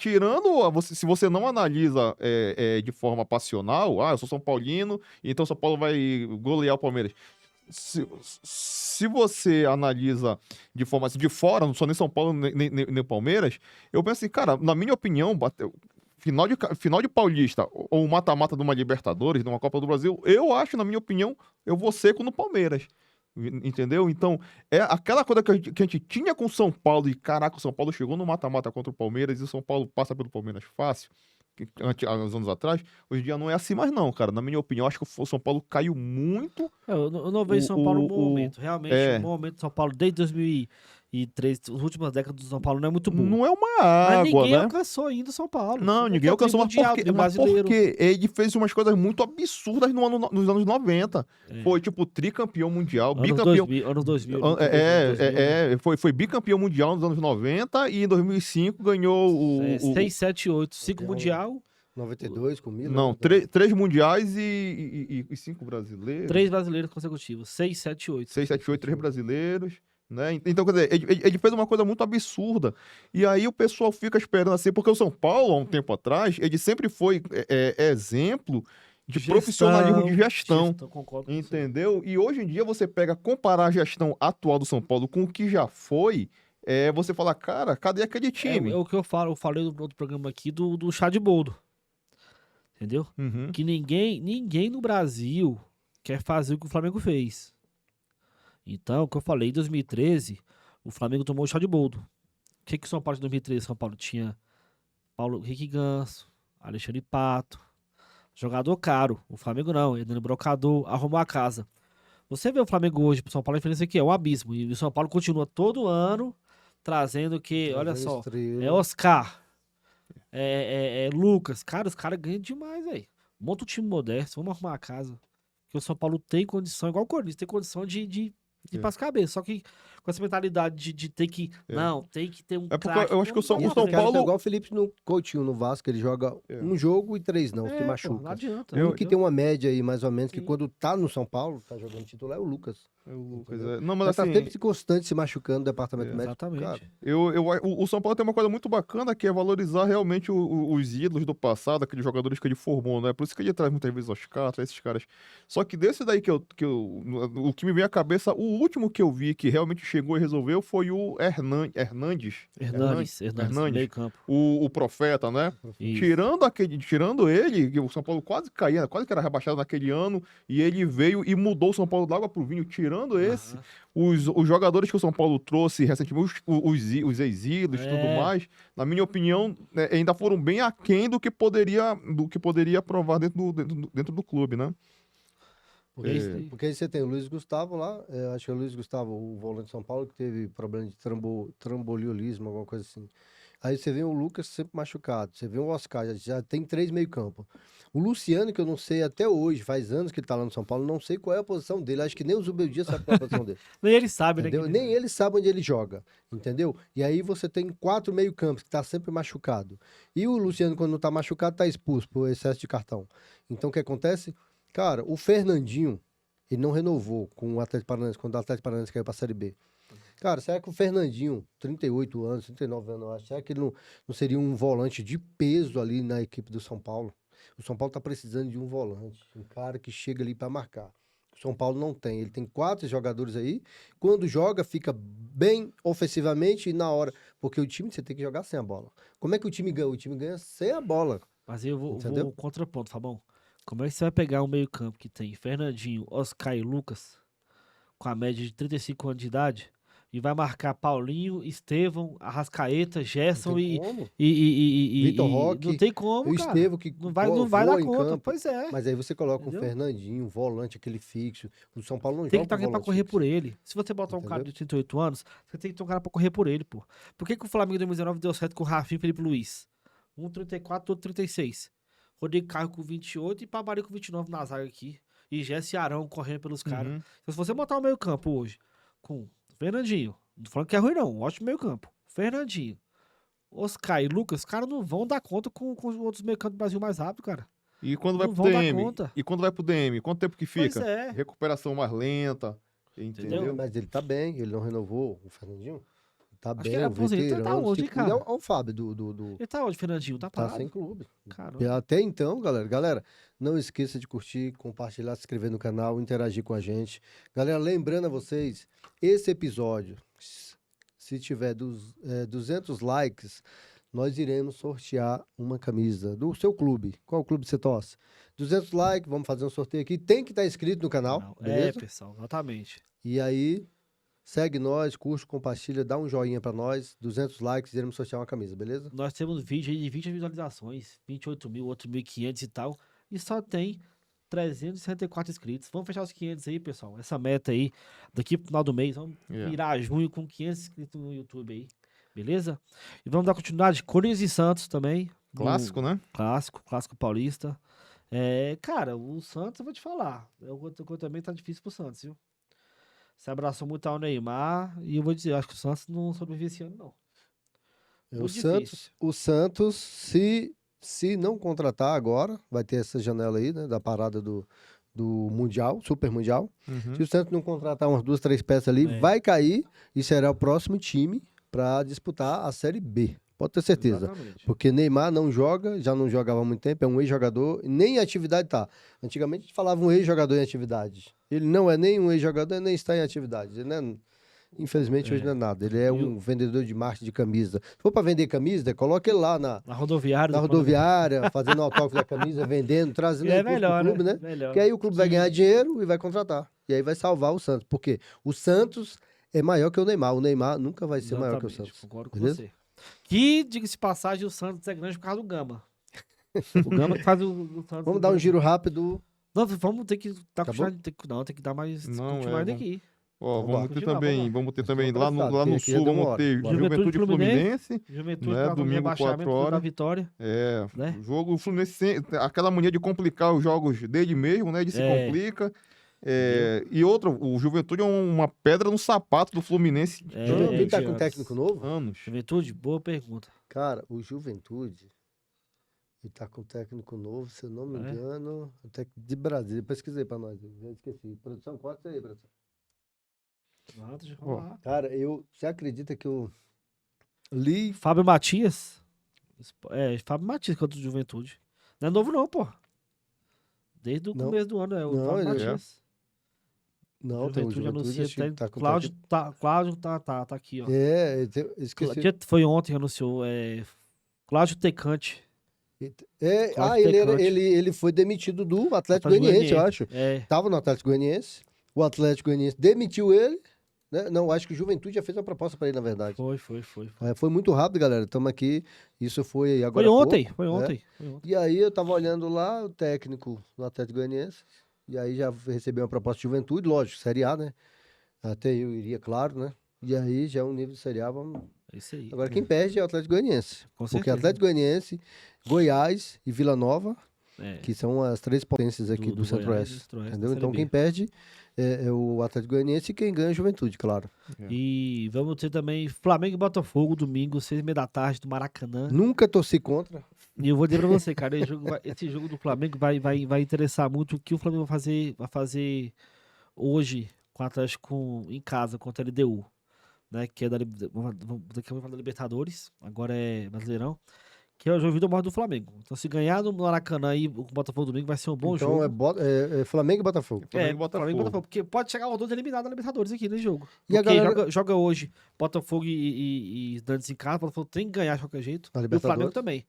se você não analisa de forma passional, eu sou São Paulino, então São Paulo vai golear o Palmeiras. Se você analisa de forma assim, de fora, não sou nem São Paulo nem Palmeiras, eu penso assim, cara, na minha opinião, final de Paulista ou um mata-mata de uma Libertadores, de uma Copa do Brasil, eu acho, na minha opinião, eu vou seco no Palmeiras. Entendeu? Então, é aquela coisa que a gente tinha com o São Paulo, e caraca, o São Paulo chegou no mata-mata contra o Palmeiras e o São Paulo passa pelo Palmeiras fácil, há uns anos atrás, hoje em dia não é assim mais não, cara. Na minha opinião, acho que o São Paulo caiu muito. Eu não vejo São Paulo no bom momento. Realmente, o bom momento do São Paulo desde 2003, as últimas décadas do São Paulo não é muito bom. Não é uma água, mas ninguém né? alcançou ainda o São Paulo. Não, ninguém alcançou, mas porque ele fez umas coisas muito absurdas nos anos 90. Foi, tipo, tricampeão mundial, bicampeão... Anos 2000. Foi bicampeão mundial nos anos 90 e em 2005 ganhou o 6, 7, 8, 5 mundial. 92 com Milan? Não, 3 mundiais e 5 brasileiros. 3 brasileiros consecutivos. 6, 7, 8. 6, 7, 8, 3 brasileiros. Né? Então, quer dizer, ele fez uma coisa muito absurda. E aí o pessoal fica esperando assim, porque o São Paulo, há um tempo atrás, ele sempre foi exemplo de profissionalismo de gestão. Concordo entendeu? E hoje em dia você comparar a gestão atual do São Paulo com o que já foi, você fala, cara, cadê aquele time? É o que eu falei no outro programa aqui do chá de boldo. Entendeu? Uhum. Que ninguém no Brasil quer fazer o que o Flamengo fez. Então, o que eu falei, em 2013, o Flamengo tomou o chá de boldo. O que o São Paulo em 2013? São Paulo tinha Paulo Henrique Ganso, Alexandre Pato. Jogador caro. O Flamengo não. Ele brocador, arrumou a casa. Você vê o Flamengo hoje pro São Paulo, a diferença aqui é um abismo. E o São Paulo continua todo ano trazendo que, olha Trazendo só, estrela. é Oscar, é Lucas. Cara, os caras ganham demais, velho. Monta um time modesto, vamos arrumar a casa. Porque o São Paulo tem condição, igual o Corinthians, tem condição de ir pras cabeças. Só que com essa mentalidade de ter que. Não, tem que ter um É porque craque. eu acho que o São E esse Paulo- cara tá igual o Felipe Coutinho no Vasco, ele joga É. um jogo e 3 não, se Não machuca. adianta. O único que entendeu? tem uma média aí, mais ou menos, que Sim. quando tá no São Paulo, tá jogando titular, é o Lucas. É o Lucas, Entendeu? Não, mas Mas tá assim, sempre constante se machucando no departamento médico. Exatamente. Cara, o São Paulo tem uma coisa muito bacana que é valorizar realmente os ídolos do passado, aqueles jogadores que ele formou, né? Por isso que ele traz muitas vezes Oscar, traz esses caras. Só que desse daí o que me vem à cabeça, o último que eu vi que realmente chegou e resolveu foi o Hernandes, Meio campo. o Profeta, né? Isso. Tirando ele, que o São Paulo quase caía, quase que era rebaixado naquele ano, e ele veio e mudou o São Paulo da água pro vinho. Tirando esse, Aham. os jogadores que o São Paulo trouxe recentemente, os ex-ídolos e tudo É. mais, na minha opinião, ainda foram bem aquém do que poderia provar dentro do clube, né? porque, É. porque aí você tem o Luiz Gustavo lá, acho que é o Luiz Gustavo, o volante de São Paulo, que teve problema de tramboliolismo, alguma coisa assim. Aí você vê o Lucas sempre machucado, você vê o Oscar, já tem 3 meio-campo. O Luciano, que eu não sei até hoje, faz anos que ele tá lá no São Paulo, não sei qual é a posição dele, acho que nem o Zubeldia sabe qual é a posição dele. Nem ele sabe, né? Entendeu? Nem ele sabe onde ele joga, entendeu? E aí você tem 4 meio-campos que tá sempre machucado. E o Luciano, quando não tá machucado, tá expulso por excesso de cartão. Então o que acontece? Cara, o Fernandinho, ele não renovou com o Atlético Paranaense, quando o Atlético Paranaense caiu pra Série B. Cara, será que o Fernandinho, 38 anos, 39 anos, eu acho, será que ele não seria um volante de peso ali na equipe do São Paulo? O São Paulo tá precisando de um volante, um cara que chega ali pra marcar. O São Paulo não tem. Ele tem 4 jogadores aí. Quando joga, fica bem ofensivamente e na hora. Porque o time você tem que jogar sem a bola. Como é que o time ganha? O time ganha sem a bola. Mas aí eu Entendeu? vou contraponto, Fabão. Como é que você vai pegar um meio campo que tem Fernandinho, Oscar e Lucas, com a média de 35 anos de idade, e vai marcar Paulinho, Estevão, Arrascaeta, Gerson Não tem e, como. e Vitor Roque, não tem como, O cara. Estevão que Não vai voa dar em conta. campo. Pois é. Mas aí você coloca Entendeu? um Fernandinho, um volante, aquele fixo. O São Paulo não Tem que joga estar com alguém pra volante correr fixo. por ele. Se você botar um cara Entendeu? de 38 anos, você tem que ter um cara pra correr por ele, pô. Por que o Flamengo em 2019 deu certo com o Rafinha e Felipe Luiz? Um 34, outro 36. Rodrigo Caio com 28 e Pavari com 29 na zaga aqui. E Jesse Arão correndo pelos caras. Uhum. Então, se você botar o meio campo hoje com Fernandinho, não tô falando que é ruim não, um ótimo meio campo. Fernandinho, Oscar e Lucas, os caras não vão dar conta com os outros meio campos do Brasil mais rápido, cara. E quando vai Não pro vão dar DM? conta. E quando vai pro DM? Quanto tempo que Pois fica? é. Recuperação mais lenta, Entendeu? entendeu? Mas ele tá bem, ele não renovou o Fernandinho. Tá Acho que bem, ele o aposentou, ele tá veterano. onde, se cuida. cara? É o Fábio do Ele tá onde, Fernandinho? Tá tá parado? sem clube. Caramba. Até então, galera. Galera, não esqueça de curtir, compartilhar, se inscrever no canal, interagir com a gente. Galera, lembrando a vocês, esse episódio, se tiver 200 likes, nós iremos sortear uma camisa do seu clube. Qual clube você torce? 200 likes, vamos fazer um sorteio aqui. Tem que estar inscrito no canal, Não, beleza? pessoal, exatamente. E aí, segue nós, curte, compartilha, dá um joinha pra nós. 200 likes, iremos sortear uma camisa, beleza? Nós temos vídeo aí de 20 visualizações, 28 mil, outro 1.500 e tal, e só tem 364 inscritos. Vamos fechar os 500 aí, pessoal. Essa meta aí, daqui pro final do mês, vamos virar junho com 500 inscritos no YouTube aí, beleza? E vamos dar continuidade, Corinthians e Santos também. Clássico, né? Clássico paulista. Cara, o Santos, eu vou te falar, eu também tá difícil pro Santos, viu? Se abraçou muito ao Neymar, e eu vou dizer, eu acho que o Santos não sobrevive esse ano, não. Muito difícil. O Santos, se não contratar agora, vai ter essa janela aí, né, da parada do Mundial, Super Mundial. Uhum. Se o Santos não contratar umas 2, 3 peças ali, É. vai cair e será o próximo time para disputar a Série B. Pode ter certeza. Exatamente. Porque Neymar não joga, já não jogava há muito tempo, é um ex-jogador, e nem em atividade tá. Antigamente a gente falava um ex-jogador em atividade. Ele não é nem um ex-jogador, nem está em atividade. Ele não é, infelizmente hoje não é nada. Ele é um vendedor de marketing de camisa. Se for para vender camisa, coloca ele lá na Na rodoviária. rodoviária, fazendo autógrafo da camisa, vendendo, trazendo É recurso pro melhor, clube, né? né? Melhor. Que aí o clube vai ganhar dinheiro e vai contratar. E aí vai salvar o Santos. Porque o Santos é maior que o Neymar. O Neymar nunca vai ser maior que o Exatamente, Santos. concordo com Beleza? você. Que, diga-se de passagem, o Santos é grande por causa do Gama. O Gama que faz o Santos. Vamos dar um giro rápido. Não, vamos ter que dar Acabou? tem que dar mais. Não, continuar ainda vamos- aqui. Ó, Vambora. vamos ter Continuar, também, vamos lá. lá no Porque aqui já sul, deu uma vamos hora. ter Bora. Juventude e Fluminense. Juventude, Né, tá no domingo, rebaixamento 4 horas. da Vitória. É, Né? o jogo, o Fluminense, aquela mania de complicar os jogos dele mesmo, né? De se É. complica. E outro, o Juventude é uma pedra no sapato do Fluminense. É, Juventude tá com anos. técnico novo? Anos. Juventude, boa pergunta. Cara, o Juventude, ele tá com técnico novo, se eu não me É? engano, técnico de Brasília. Pesquisei pra nós, eu já esqueci. Produção, corta isso aí, produção. Ah, deixa eu Ó. falar. Cara, você acredita que eu li... Fábio Matias. Fábio Matias contra o Juventude. Não é novo não, pô. Desde o Não. começo do ano, é o Não, Fábio ele- Matias. Não, tem o Juventude, anuncia, acho que tem, tá com Cláudio, técnico... Cláudio tá aqui, ó. Esqueci. Foi ontem que anunciou, Cláudio Tecante. Cláudio Tecante. Ele foi demitido do Atlético Atlético Goianiense, eu Goianiense. acho. Tava no Atlético Goianiense, o Atlético Goianiense demitiu ele, né? Não, acho que o Juventude já fez uma proposta pra ele, na verdade. Foi. Foi muito rápido, galera. Estamos aqui. Isso foi agora. Foi há ontem, pouco, foi né? ontem. E aí eu tava olhando lá o técnico do Atlético Goianiense. E aí já recebeu uma proposta de Juventude, lógico, Série A, né? Até eu iria, claro, né? E aí já é um nível de Série A. É isso aí. Agora quem perde é o Atlético Goianiense. Com Porque certeza. Atlético Goianiense, Goiás e Vila Nova, É, que são as três potências aqui do Goiás e Centro-Oeste. Centro-Oeste da Entendeu? Série Então B. quem perde é o Atlético Goianiense e quem ganha é a Juventude, claro. E vamos ter também Flamengo e Botafogo, domingo, 6h30 da tarde, do Maracanã. Nunca torci contra. E eu vou dizer pra você, cara, esse jogo do Flamengo vai interessar muito o que o Flamengo vai fazer hoje com o Atlético em casa, contra a LDU. Né, que é daqui a pouco vamos falar da Libertadores, agora é Brasileirão, que é o jogo do maior do Flamengo. Então se ganhar no Maracanã aí, o Botafogo domingo vai ser um bom Então jogo. é Flamengo e Botafogo. Flamengo e Flamengo e Botafogo. porque pode chegar os dois eliminados da Libertadores aqui nesse jogo. E a Porque galera- joga hoje Botafogo e Dantes em casa, o Botafogo tem que ganhar de qualquer jeito. Na E o Libertadores. Flamengo também.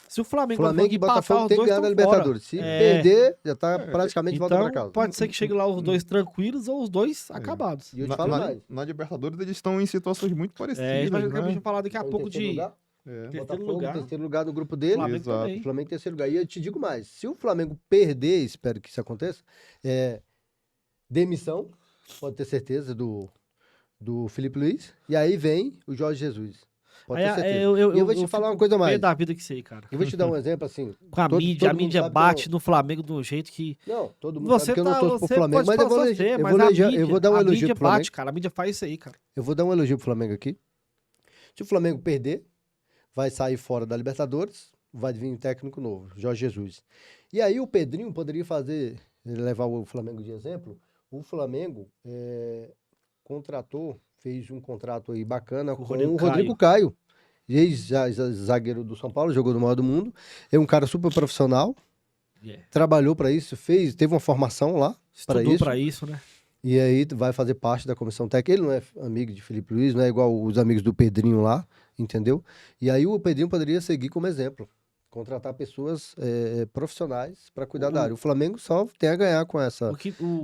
Se o Flamengo, Flamengo e Botafogo tem que ganhar na Libertadores. Se perder, já tá praticamente de volta pra então casa. pode ser que chegue lá os dois tranquilos ou os dois acabados. E eu te falo mais. Na Libertadores eles estão em situações muito parecidas, A gente vai né? falar daqui a Tá em pouco terceiro de lugar? É. terceiro Botafogo, lugar. terceiro lugar no grupo dele. Flamengo Exato. também. Flamengo em terceiro lugar. E eu te digo mais, se o Flamengo perder, espero que isso aconteça, demissão, pode ter certeza, do Felipe Luiz. E aí vem o Jorge Jesus. Pode ter certeza. E eu vou te falar uma coisa fico pé mais. da vida que sei, cara. Eu vou te dar um exemplo assim. Com a todo mídia, a mundo mídia sabe que bate no Flamengo de um jeito que. Não, todo mundo Você sabe que eu não torço pro Flamengo, pode mas eu vou, falar eu você, vou mas a eleger- mídia, eu vou dar um a elogio mídia pro Flamengo. bate, cara. A mídia faz isso aí, cara. Eu vou dar um elogio pro Flamengo aqui. Se o Flamengo perder, vai sair fora da Libertadores, vai vir um técnico novo, Jorge Jesus. E aí o Pedrinho poderia levar o Flamengo de exemplo. O Flamengo fez um contrato aí bacana Com com o o Rodrigo Rodrigo Caio, ex-zagueiro do São Paulo, jogou no maior do mundo. É um cara super profissional, trabalhou para isso, teve uma formação lá para Estudou isso. pra isso, né? E aí vai fazer parte da comissão técnica. Ele não é amigo de Felipe Luiz, não é igual os amigos do Pedrinho lá, entendeu? E aí o Pedrinho poderia seguir como exemplo. Contratar pessoas profissionais para cuidar da área. O Flamengo só tem a ganhar com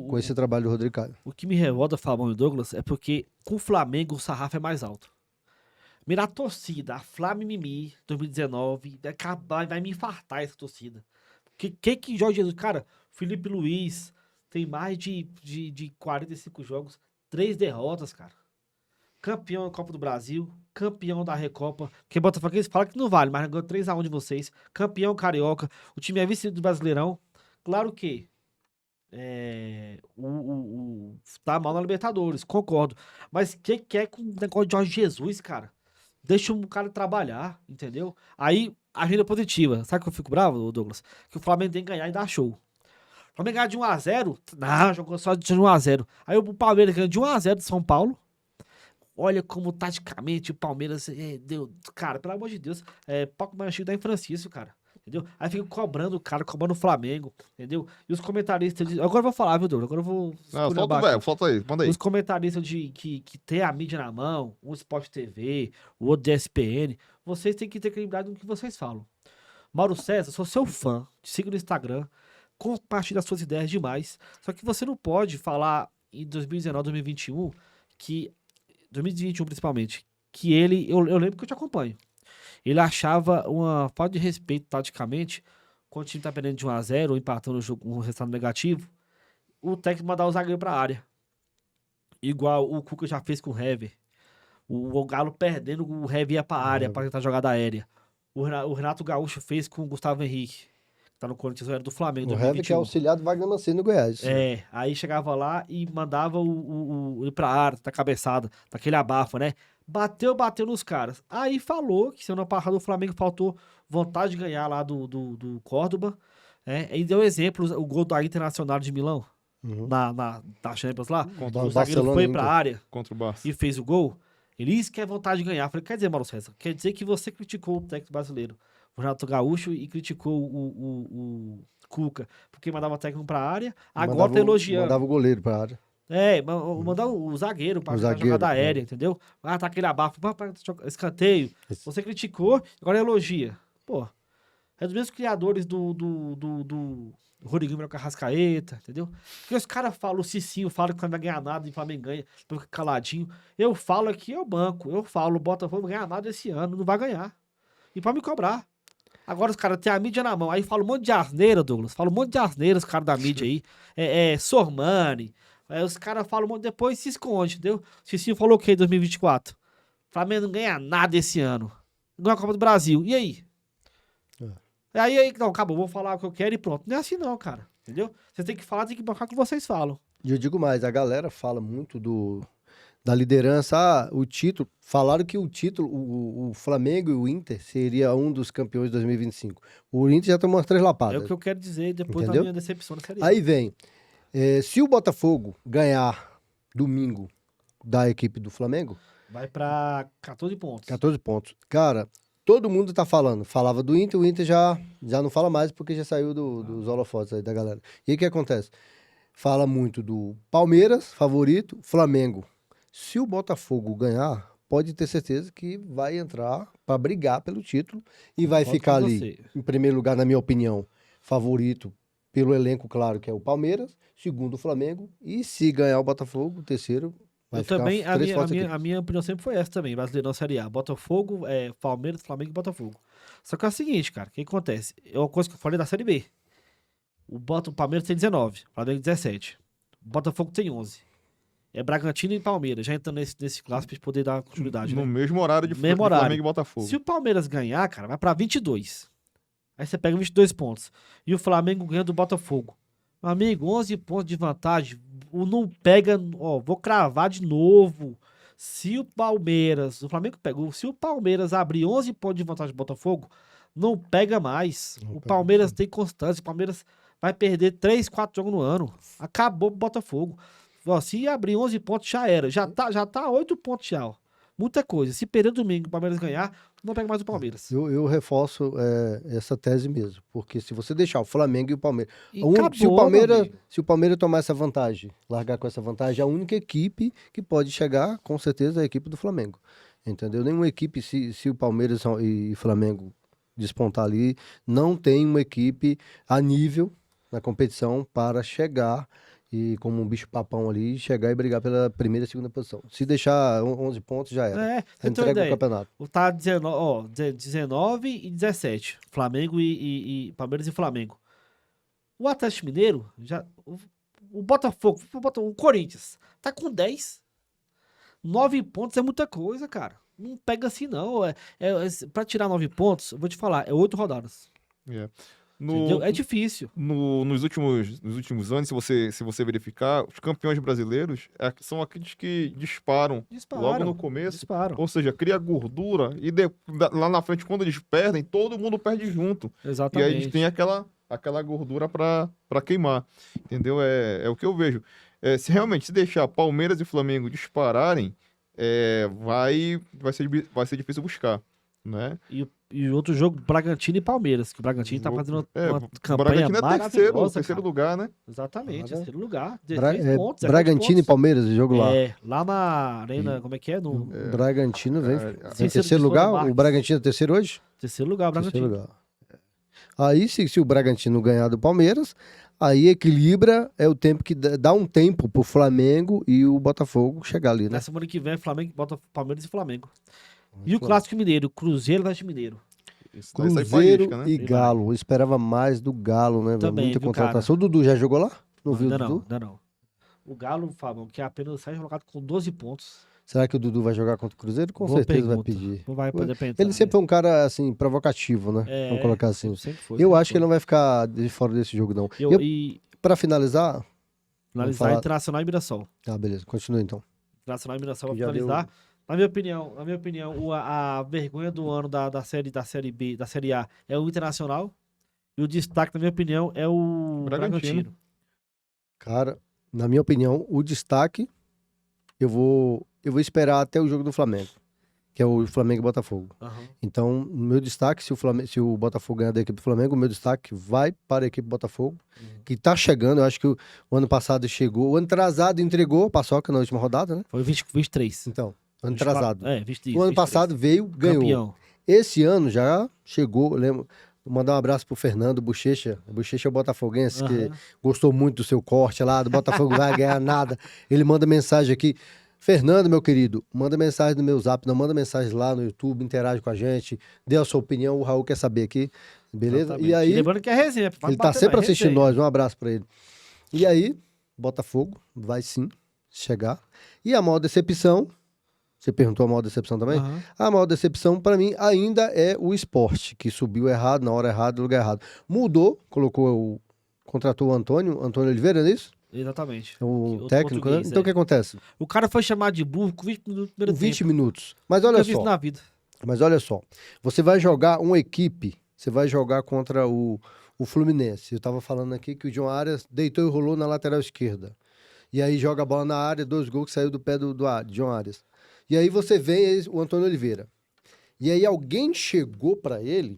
com esse trabalho do Rodrigo Caio. O que me revolta, Fabão e Douglas, é porque com o Flamengo o sarrafo é mais alto. Mira a torcida, a Flamimimi 2019, vai me infartar essa torcida. Que Jorge Jesus, cara, Felipe Luiz tem mais de 45 jogos, 3 derrotas, cara. Campeão da Copa do Brasil, campeão da Recopa. Quem Botafogo eles falam que não vale, mas ganhou 3-1 de vocês. Campeão carioca, o time é vice do Brasileirão. Claro que tá mal na Libertadores, concordo. Mas que é com o negócio de Jorge Jesus, cara? Deixa um cara trabalhar, entendeu? Aí, agenda positiva. Sabe que eu fico bravo, Douglas? Que o Flamengo tem que ganhar e dar show. O Flamengo ganhar de 1-0, não, jogou só de 1-0. Aí o Palmeiras ganhou de 1-0 de São Paulo. Olha como taticamente o Palmeiras deu. Cara, pelo amor de Deus, Paco Manchico da em Francisco, cara. Entendeu? Aí fica cobrando o cara, cobrando o Flamengo, entendeu? E os comentaristas. Agora eu vou falar, viu, Douglas? Agora eu vou. Solta aí, manda aí. Os comentaristas que tem a mídia na mão, um Sport TV, o outro DSPN, vocês têm que ter credibilidade no que vocês falam. Mauro César, sou seu fã, te sigo no Instagram, compartilha as suas ideias demais. Só que você não pode falar em 2019, 2021, 2021 principalmente, que eu lembro que eu te acompanho. Ele achava uma falta de respeito taticamente, quando o time tá perdendo de 1-0 ou empatando o jogo, um resultado negativo, o técnico mandar o zagueiro pra área. Igual o Cuca já fez com o Hever. O Galo perdendo, o Hever ia pra área pra tentar jogada aérea. O Renato Gaúcho fez com o Gustavo Henrique, que tá no Corinthians, era do Flamengo, O Hever que é 2021. auxiliar do Wagner Mancini no Goiás. Aí chegava lá e mandava ele pra área, da cabeçada, daquele abafo, né? Bateu nos caras. Aí falou que semana passada o Flamengo faltou vontade de ganhar lá do Córdoba, né? E deu exemplos, o gol da Internacional de Milão, Uhum. na Champions lá. Contra O o zagueiro Barcelona foi e pra Inter. área Contra o Barça. e fez o gol. Ele disse que é vontade de ganhar. Eu falei, quer dizer, Mauro César, quer dizer que você criticou o técnico brasileiro, o Renato Gaúcho, e criticou o Cuca, porque mandava o técnico pra área, agora tá elogiando. Mandava o goleiro pra área. Mandar o zagueiro pra O jogar zagueiro, jogada né? aérea, entendeu? Ah, tá aquele abafo, escanteio. Você criticou, agora elogia. Pô, é dos mesmos criadores do Rodriguinho com a Arrascaeta, entendeu? Porque os caras falam, o Cicinho fala que não vai ganhar nada e o Flamengo ganha, fica caladinho. Eu falo aqui, eu banco. Eu falo, o Botafogo não ganha nada esse ano, não vai ganhar. E pode me cobrar. Agora os caras têm a mídia na mão. Aí fala um monte de asneira, Douglas. Fala um monte de asneira os caras da mídia aí. Sormani. Os caras falam um monte, depois se esconde, entendeu? Cicinho falou o quê em 2024? Flamengo não ganha nada esse ano. Não é a Copa do Brasil. E aí? Aí, não, acabou, vou falar o que eu quero e pronto. Não é assim não, cara. Entendeu? Vocês têm que falar, tem que bancar o que vocês falam. E eu digo mais, a galera fala muito da liderança. O título, falaram que o título, o Flamengo e o Inter seria um dos campeões de 2025. O Inter já tomou umas 3 É lapadas. o que eu quero dizer depois Entendeu? da minha decepção na Série A. Aí vem, se o Botafogo ganhar domingo da equipe do Flamengo, Vai pra 14 pontos. 14 pontos. Cara, todo mundo tá falando. Falava do Inter, o Inter já não fala mais porque já saiu dos holofotes aí da galera. E aí o que acontece? Fala muito do Palmeiras, favorito, Flamengo. Se o Botafogo ganhar, pode ter certeza que vai entrar para brigar pelo título e vai Concordo ficar com ali, você. em primeiro lugar, na minha opinião, favorito pelo elenco, claro, que é o Palmeiras, segundo o Flamengo, e se ganhar o Botafogo, o terceiro vai Eu ficar também, a 3 minha, a, fortes minha, aqui. a minha opinião sempre foi essa também, Brasileirão Série A. Botafogo, Palmeiras, Flamengo e Botafogo. Só que é o seguinte, cara, o que acontece? É uma coisa que eu falei da Série B. O Palmeiras tem 19, o Flamengo 17. O Botafogo tem 11. É Bragantino e Palmeiras, já entrando nesse clássico pra gente poder dar continuidade, No né? mesmo horário de Mesmo horário. Flamengo e Botafogo. Se o Palmeiras ganhar, cara, vai pra 22. Aí você pega 22 pontos. E o Flamengo ganha do Botafogo. Meu amigo, 11 pontos de vantagem. O não pega, ó, vou cravar de novo. Se o Palmeiras, o Flamengo pegou, se o Palmeiras abrir 11 pontos de vantagem do Botafogo, não pega mais. Não O pega. Palmeiras tem constância. O Palmeiras vai perder 3, 4 jogos no ano. Acabou o Botafogo. Ó, se abrir 11 pontos, já era. Já tá 8 pontos já, ó. Muita coisa. Se perder domingo, o Palmeiras ganhar, não pega mais o Palmeiras. Eu reforço essa tese mesmo, porque se você deixar o Flamengo e o Palmeiras, E se o acabou, meu Palmeiras, amigo. se o Palmeiras tomar essa vantagem, largar com essa vantagem, a única equipe que pode chegar, com certeza, é a equipe do Flamengo. Entendeu? Nenhuma equipe, se o Palmeiras e Flamengo despontar ali, não tem uma equipe a nível na competição para chegar e como um bicho papão ali, chegar e brigar pela primeira e segunda posição. Se deixar 11 pontos, já era. Você tem uma Entrega o ideia. campeonato. Tá 19 e 17. Flamengo e Palmeiras e Flamengo. O Atlético Mineiro, o Botafogo, o Corinthians, tá com 10. 9 pontos é muita coisa, cara. Não pega assim, não. Pra tirar 9 pontos, eu vou te falar, é 8 rodadas. É. Entendeu? É difícil. Nos últimos anos, se você verificar, os campeões brasileiros são aqueles que disparam logo no começo. Disparam. Ou seja, cria gordura e lá na frente, quando eles perdem, todo mundo perde junto. E Exatamente. aí eles têm aquela gordura pra queimar. Entendeu? É o que eu vejo. Se realmente se deixar Palmeiras e Flamengo dispararem, vai ser difícil buscar. Né? E outro jogo, Bragantino e Palmeiras, que o Bragantino tá fazendo uma o campanha Bragantino é maravilhosa, terceiro cara. lugar, né? Exatamente, Cara, terceiro lugar. 16 pontos, 17 Bragantino e pontos. Palmeiras, o jogo lá. Lá na Arena, como é que é? No O Bragantino vem Cícero em de terceiro Souza lugar. Marques. O Bragantino é terceiro hoje? terceiro lugar, o Terceiro Bragantino. lugar. Aí, se o Bragantino ganhar do Palmeiras, aí equilibra, é o tempo que dá um tempo pro Flamengo e o Botafogo chegar ali, né? Na semana que vem, Flamengo bota Palmeiras e Flamengo. E o Clássico Mineiro, Cruzeiro e Atlético Mineiro. Isso daí sai Cruzeiro faísca, né? e Galo. Eu esperava mais do Galo, né, velho? Também, Muita viu, contratação. O Dudu já jogou lá? Não viu o Ainda Dudu? ainda não. O Galo, Fábio, que é apenas sai jogado com 12 pontos. Será que o Dudu vai jogar contra o Cruzeiro? Com Boa certeza vai pergunta. pedir. Não vai poder pensar. Ele sempre foi um cara, assim, provocativo, né? Vamos colocar assim. Sempre foi. Eu sempre acho que ele não vai ficar de fora desse jogo, não. foi. Eu, E pra finalizar... finalizar falar- Internacional e Mirassol. Ah, beleza. Continua, então. Internacional e Mirassol Que pra já deu- finalizar. Na minha opinião, a vergonha do ano da série B, da série A é o Internacional. E o destaque, na minha opinião, é o Bragantino. Cara, na minha opinião, o destaque... Eu vou esperar até o jogo do Flamengo. Que é o Flamengo e Botafogo. Aham. Então, meu destaque, se o Botafogo ganhar da equipe do Flamengo, o meu destaque vai para a equipe do Botafogo, que tá chegando. Eu acho que o ano passado chegou. O ano atrasado entregou a paçoca na última rodada, né? Foi 23. Então, ano 24. atrasado. É, 23. O ano passado veio, ganhou. Campeão. Esse ano já chegou, eu lembro. Vou mandar um abraço pro Fernando Bochecha. Bochecha é o botafoguense, que Aham. gostou muito do seu corte lá, do Botafogo não vai ganhar nada. Ele manda mensagem aqui. Fernando, meu querido, manda mensagem no meu zap, não manda mensagem lá no YouTube, interage com a gente, dê a sua opinião, o Raul quer saber aqui, beleza? Exatamente. E aí, Lembrando que é resenha. vai ele tá bater sempre mais assistindo resenha. nós, um abraço pra ele. E aí, Botafogo vai sim chegar. E a maior decepção, você perguntou a maior decepção também? Aham. A maior decepção pra mim ainda é o Sport, que subiu errado, na hora errada, no lugar errado. Mudou, contratou o Antônio Oliveira, não é isso? Exatamente. O Outro técnico, né? português, Então o que acontece? O cara foi chamado de burro com 20 minutos do primeiro 20 tempo. minutos. Mas Nunca olha vi isso só, na vida. você vai jogar uma equipe, você vai jogar contra o Fluminense. Eu tava falando aqui que o John Arias deitou e rolou na lateral esquerda. E aí joga a bola na área, 2 gols que saiu do pé do John Arias. E aí você vê o Antônio Oliveira. E aí alguém chegou pra ele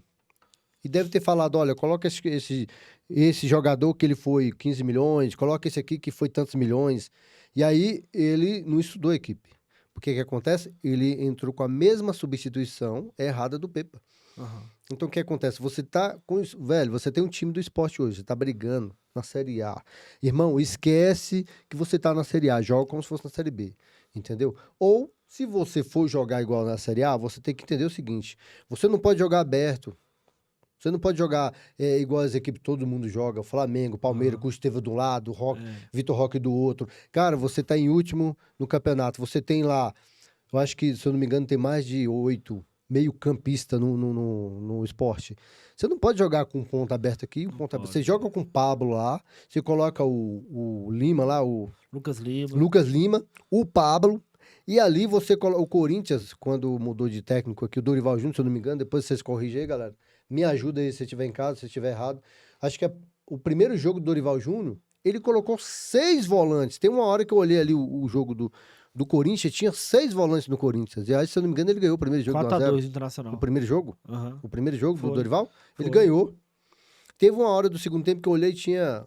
e deve ter falado, olha, coloca esse jogador que ele foi 15 milhões, coloca esse aqui que foi tantos milhões. E aí ele não estudou a equipe. Porque o que acontece? Ele entrou com a mesma substituição errada do Pepa. Aham. Então o que acontece? Você tá com isso, velho, você tem um time do esporte hoje, você tá brigando na Série A. Irmão, esquece que você tá na Série A, joga como se fosse na Série B, entendeu? Ou se você for jogar igual na Série A, você tem que entender o seguinte, você não pode jogar aberto. Você não pode jogar igual as equipes todo mundo joga, Flamengo, Palmeiras, com o Estevão de um lado, Vitor Roque do outro. Cara, você tá em último no campeonato. Você tem lá, eu acho que, se eu não me engano, tem mais de 8 meio-campista no esporte. Você não pode jogar com ponta aberta aqui, ponta aberta. Você joga com o Pablo lá, você coloca o Lima lá, o Lucas Lima. Lucas Lima, o Pablo, e ali você coloca o Corinthians, quando mudou de técnico aqui, o Dorival Júnior, se eu não me engano, depois vocês corrigem aí, galera. Me ajuda aí se estiver em casa, se estiver errado. Acho que o primeiro jogo do Dorival Júnior, ele colocou 6 volantes. Tem uma hora que eu olhei ali o jogo do Corinthians, tinha 6 volantes no Corinthians. E aí, se eu não me engano, ele ganhou o primeiro jogo 4x2 1 a 0. Internacional. O primeiro jogo? Aham. O primeiro jogo do Foi. Dorival? Ele Foi. ganhou. Teve uma hora do segundo tempo que eu olhei e tinha,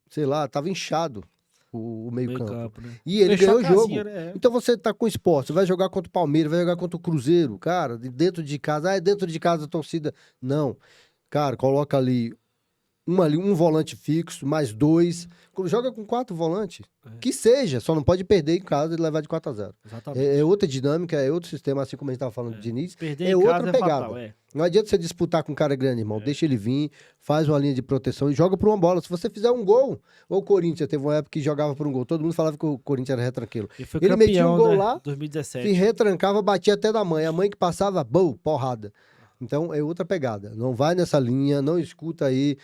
sei lá, tava inchado o meio-campo. Meio-campo, né? E ele Fechou ganhou o a jogo. casinha, né? Então você tá com esporte, você vai jogar contra o Palmeiras, vai jogar contra o Cruzeiro, cara, dentro de casa. Ah, é dentro de casa a torcida. Não. Cara, coloca ali um volante fixo, mais 2. Joga com 4 volantes. Que seja, só não pode perder em casa e levar de 4 a 0. Exatamente. É outra dinâmica, é outro sistema, assim como a gente tava falando de Diniz. Perder É em outra casa pegada. fatal, é. Não adianta você disputar com um cara grande, irmão. Deixa ele vir, faz uma linha de proteção e joga por uma bola. Se você fizer um gol, ou o Corinthians teve uma época que jogava por um gol. Todo mundo falava que o Corinthians era retranqueiro. E foi Ele metia um campeão, gol né? lá, 2017. Se retrancava, batia até da mãe. A mãe que passava, porrada. Então é outra pegada. Não vai nessa linha, não escuta aí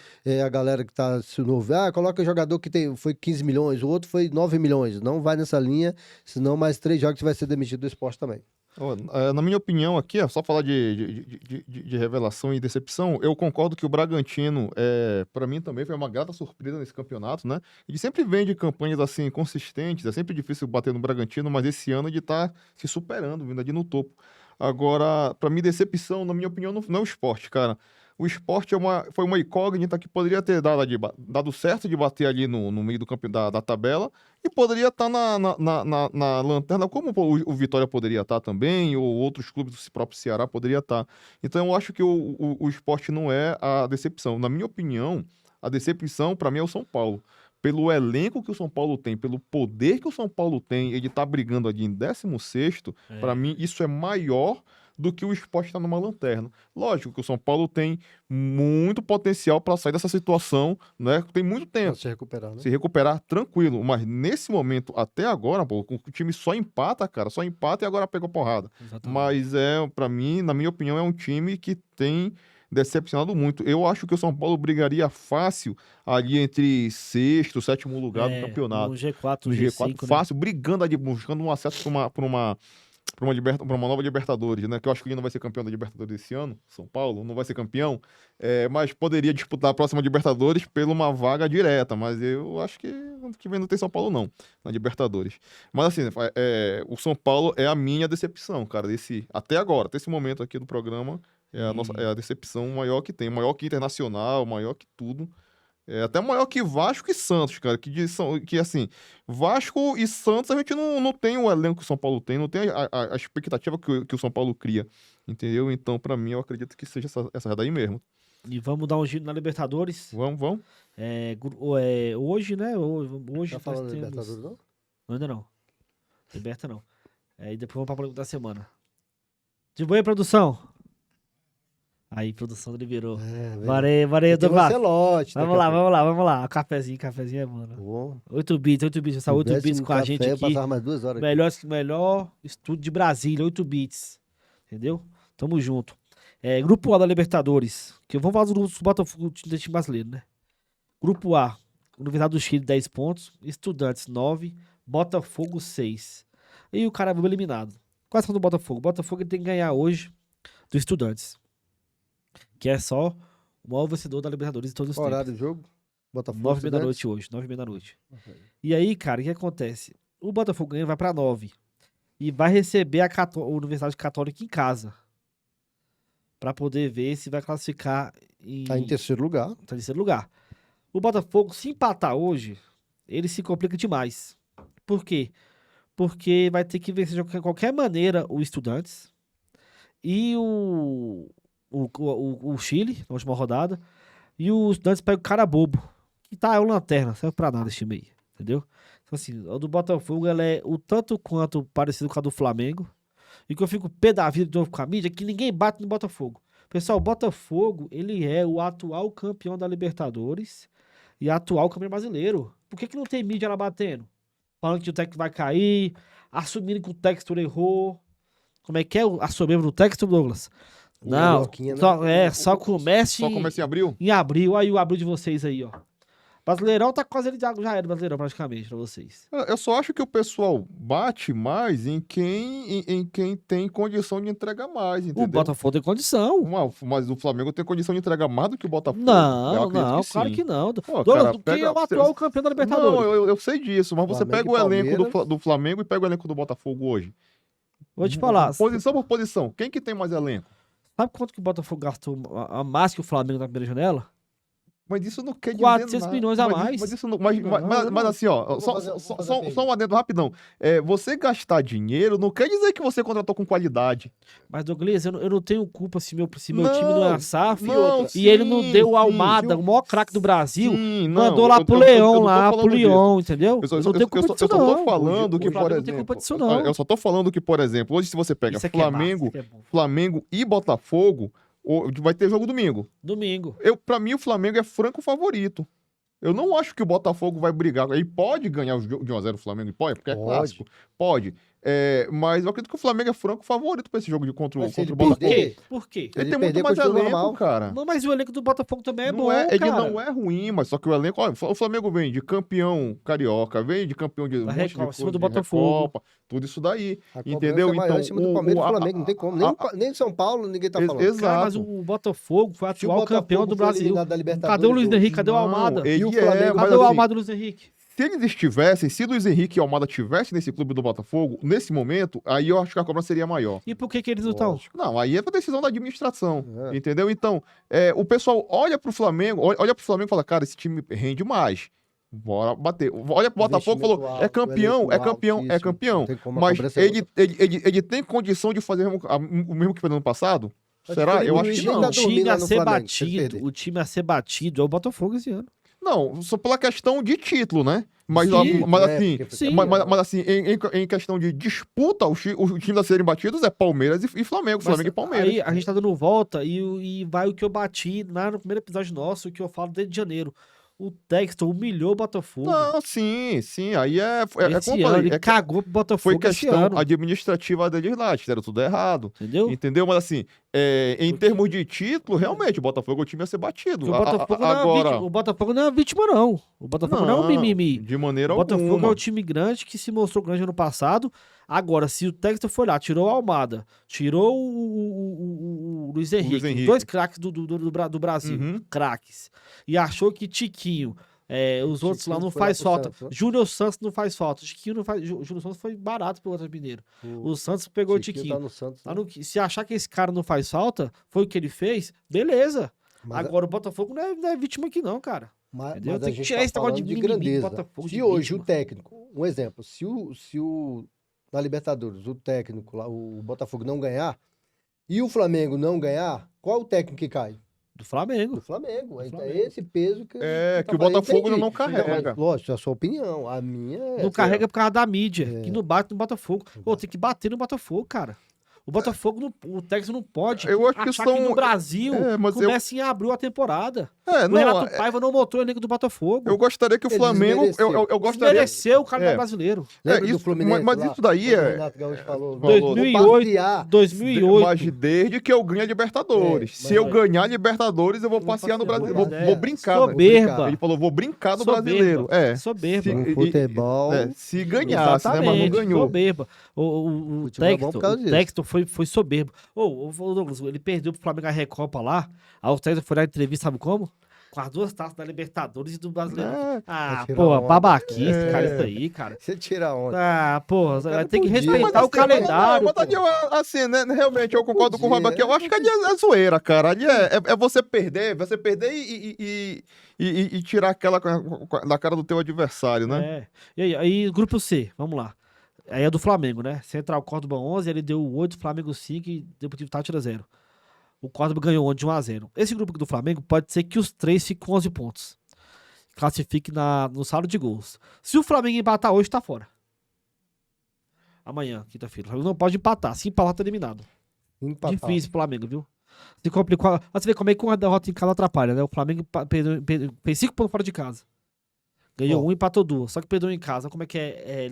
a galera que tá se novo. Ah, coloca o jogador que foi 15 milhões, o outro foi 9 milhões. Não vai nessa linha, senão mais 3 jogos você vai ser demitido do esporte também. Na minha opinião aqui, só falar de revelação e decepção, eu concordo que o Bragantino, para mim também foi uma grata surpresa nesse campeonato, né? Ele sempre vem de campanhas assim consistentes, é sempre difícil bater no Bragantino, mas esse ano ele tá se superando, vindo ali no topo. Agora, para mim, decepção, na minha opinião, não é o Sport, cara. O Sport foi uma incógnita que poderia ter dado certo de bater ali no meio da tabela e poderia estar na lanterna, como o Vitória poderia estar também, ou outros clubes do próprio Ceará poderia estar. Então, eu acho que o Sport não é a decepção. Na minha opinião, a decepção, para mim, é o São Paulo. Pelo elenco que o São Paulo tem, pelo poder que o São Paulo tem, ele tá brigando ali em 16º, para mim isso é maior do que o Sport está numa lanterna. Lógico que o São Paulo tem muito potencial para sair dessa situação, né? Tem muito Pra tempo. se recuperar, né? Se recuperar tranquilo, mas nesse momento, até agora, pô, o time só empata, cara, só empata e agora pegou porrada. Exatamente. Mas para mim, na minha opinião, é um time que tem decepcionado muito. Eu acho que o São Paulo brigaria fácil ali entre sexto, sétimo lugar do campeonato. No G4, No G4, G5, né? fácil, brigando ali, buscando um acesso para uma nova Libertadores, né? Que eu acho que ele não vai ser campeão da Libertadores esse ano, São Paulo, não vai ser campeão, mas poderia disputar a próxima Libertadores por uma vaga direta, mas eu acho que ano que vem não tem São Paulo não, na Libertadores. Mas assim, o São Paulo é a minha decepção, cara, até agora, até esse momento aqui do programa, é a decepção maior que tem, maior que Internacional, maior que tudo. Até maior que Vasco e Santos, cara. Que assim, Vasco e Santos a gente não tem o elenco que o São Paulo tem, não tem a expectativa que o São Paulo cria. Entendeu? Então, pra mim, eu acredito que seja essa daí mesmo. E vamos dar um giro na Libertadores. Vamos. Hoje, né? Hoje Tá nós falando da temos... Libertadores, não? Ainda não. Liberta não. E depois vamos pra pergunta da semana. De boa aí, produção. Aí, produção liberou. Varei, Tem o Douglas. Ancelotti. Vamos lá. Cafezinho é bom, né? Bom. 8 bits, essa 8 bits com a gente Eu aqui. passava mais 2 horas aqui. Melhor estúdio de Brasília, 8 bits. Entendeu? Tamo junto. Grupo A da Libertadores. Que vamos falar dos grupos do Botafogo, do time brasileiro, né? Grupo A, Universidade do Chile, 10 pontos. Estudantes, 9. Botafogo, 6. E o cara é eliminado. Quais são do Botafogo? O Botafogo ele tem que ganhar hoje do Estudantes. Que é só o maior vencedor da Libertadores de todos os tempos. Horário do jogo? Botafogo. 9h da noite hoje, 9h da noite. E aí, cara, o que acontece? O Botafogo ganha, vai pra 9. E vai receber a Universidade Católica em casa. Pra poder ver se vai classificar Tá em terceiro lugar. Tá em terceiro lugar. O Botafogo, se empatar hoje, ele se complica demais. Por quê? Porque vai ter que vencer de qualquer maneira o Estudantes e o Chile, na última rodada. E o Estudantes pega o cara bobo. Que tá, é o lanterna, não serve pra nada esse time aí. Entendeu? Então, assim, o do Botafogo ela é o tanto quanto parecido com a do Flamengo. E que eu fico pé da vida de novo com a mídia, que ninguém bate no Botafogo. Pessoal, o Botafogo, ele é o atual campeão da Libertadores e atual campeão brasileiro. Por que não tem mídia lá batendo? Falando que o técnico vai cair, assumindo que o Textor errou. Como é que é a soberba do Textor, Douglas? Não, só comece Só começa em abril? Em abril, aí o abril de vocês aí, ó. Brasileirão tá quase ali, já era Brasileirão praticamente pra vocês. Eu só acho que o pessoal bate mais em quem tem condição de entregar mais, entendeu? O Botafogo tem condição. Mas o Flamengo tem condição de entregar mais do que o Botafogo. Não, claro que não. Quem é o atual campeão da Libertadores? Não, eu sei disso, mas você pega o elenco Palmeiras. do Flamengo e pega o elenco do Botafogo hoje. Vou te falar. Posição por posição, quem que tem mais elenco? Sabe quanto que o Botafogo gastou a mais que o Flamengo na primeira janela? Mas isso não quer dizer 400 nada. milhões a mais. Mas isso não. Mas assim, ó, só um adendo rapidão. Você gastar dinheiro não quer dizer que você contratou com qualidade. Mas, Douglas, eu não tenho culpa se meu time não é a SAF sim, e ele não deu o Almada, o maior craque do Brasil, sim, mandou lá pro Leão, pro Lyon, entendeu? Eu só tô falando que, por não tem culpa exemplo, disso, não. eu só tô falando que, por exemplo, hoje se você pega Isso aqui é massa, isso aqui é bom. Flamengo e Botafogo, vai ter jogo domingo. Domingo. Pra mim, o Flamengo é franco favorito. Eu não acho que o Botafogo vai brigar. Ele pode ganhar de 1-0 o Flamengo, pode, porque é clássico. Pode. Mas eu acredito que o Flamengo é franco favorito pra esse jogo contra o Botafogo. Por quê? Ele tem muito mais elenco, cara. Não, mas o elenco do Botafogo também é bom, cara. Ele não é ruim, mas só que o elenco... Olha, o Flamengo vem de campeão carioca, vem de campeão de... Recopa, em cima do Botafogo. Recopa, tudo isso daí, A entendeu? É maior em cima do Palmeiras e do Flamengo, não tem como. Nem São Paulo ninguém tá falando. Exato. Cara, mas o Botafogo foi atual campeão do Brasil. Cadê o Luiz Henrique? Cadê o Almada? Cadê o Almada e o Luiz Henrique? Se Luiz Henrique e Almada estivessem nesse clube do Botafogo, nesse momento, aí eu acho que a cobrança seria maior. E por que eles não estão? Não, aí é pra decisão da administração, entendeu? Então, o pessoal olha pro Flamengo e fala, cara, esse time rende mais. Bora bater. Olha pro Botafogo e falou, alto, é campeão. Mas ele tem condição de fazer o mesmo que fez no ano passado? Será? Eu acho que não. O time a ser batido é o Botafogo esse ano. Não, só pela questão de título, né? Mas, Sim, mas é, assim, porque sim. mas assim, em questão de disputa, os times a serem batidos é Palmeiras e Flamengo, Mas Flamengo e Palmeiras. aí a gente tá dando volta e vai o que eu bati lá no primeiro episódio nosso, o que eu falo desde janeiro. O Textor humilhou o Botafogo. Não, sim, aí é como Esse eu ano falei, ele cagou pro foi Botafogo esse questão ano. administrativa deles lá, fizeram tudo errado. Entendeu? Entendeu? Mas assim, em Porque- termos de título, realmente, o Botafogo o time ia ser batido. Porque o Botafogo, não é uma Agora, vítima, o Botafogo não é uma vítima, não. O Botafogo não é um mimimi. de maneira O Botafogo é alguma. um time grande que se mostrou grande ano passado. Agora, se o Textor foi lá, tirou o Almada, tirou o Luiz Henrique, os Henrique. dois craques do Brasil, Uhum. craques, e achou que Tiquinho, os outros lá Tiquinho não foi lá faz pro falta. Santos, né? Júnior Santos não faz falta. Tiquinho não faz. Júnior Santos foi barato pro Atlético Mineiro. O Santos pegou o Tiquinho. tá no Santos, né? Se achar que esse cara não faz falta, foi o que ele fez, beleza. Mas, Agora o Botafogo não é vítima aqui, não, cara. mas Entendeu? a Tem que gente tirar tá esse negócio de falando de mimimi do grandeza. Botafogo, Se de hoje vítima. o técnico, um exemplo, se o na Libertadores, o técnico lá, o Botafogo não ganhar e o Flamengo não ganhar, qual o técnico que cai? Do Flamengo. Do Flamengo. Do Então Flamengo. é esse peso que Que o falando. Botafogo Entendi. não carrega. mas, lógico, é a sua opinião. A minha é Não carrega por causa da mídia, É. que não bate no Botafogo. Pô, tem que bater no Botafogo, cara. O Botafogo, o Texas não pode Eu acho que achar que são- no Brasil mas comece em abril a temporada. É, O não, Renato Paiva não botou o elenco do Botafogo. eu gostaria que o Ele Flamengo. desmereceu. Eu gostaria. Mereceu o cara É. brasileiro. Lembra do isso, Fluminense mas lá? isso daí Quando o é- Renato Gaúcho falou. Falou. 2008, 2008. Mas desde que eu ganhe a Libertadores. É, Se mas eu olha- ganhar a Libertadores, eu vou passear no passear, Brasil. boa Vou ideia. brincar. Soberba. Ele falou, vou brincar no Soberba. brasileiro. É. Soberba. Se- O e- futebol. se ganhasse, né? Mas não Exatamente, ganhou. soberba. O Futebol é bom por causa disso. Textor foi soberbo. O Douglas, ele perdeu pro Flamengo a Recopa lá. Aí o Textor foi na entrevista, sabe como? Com as duas taças da Libertadores e do Brasileiro. É. Ah, tirar porra, onda. babaquice, É. cara, isso aí, cara. Você tira a onda. Ah, porra, vai ter que podia. respeitar Mas o calendário. Mas, pô. Tadinho, assim, né? Realmente, eu concordo com o Rob podia, aqui. Eu acho que ali é zoeira, cara. Ali é você perder e tirar aquela da cara do teu adversário, né? É. E aí, grupo C, vamos lá. Aí é do Flamengo, né? Central Córdoba 11, ele deu 8, Flamengo 5 e Deportivo Táchira 0. O Córdoba ganhou ontem de 1-0. Esse grupo do Flamengo pode ser que os três fiquem com 11 pontos. Classifique no saldo de gols. Se o Flamengo empatar hoje, tá fora. Amanhã, quinta-feira. O Flamengo não pode empatar. Se empatar, tá eliminado. Empatar. Difícil pro Flamengo, viu? Se complicou. Você vê como é que uma derrota em casa atrapalha, né? O Flamengo fez 5 pontos fora de casa. Ganhou Ó. um e empatou 2. Só que perdeu em casa. Como é que é?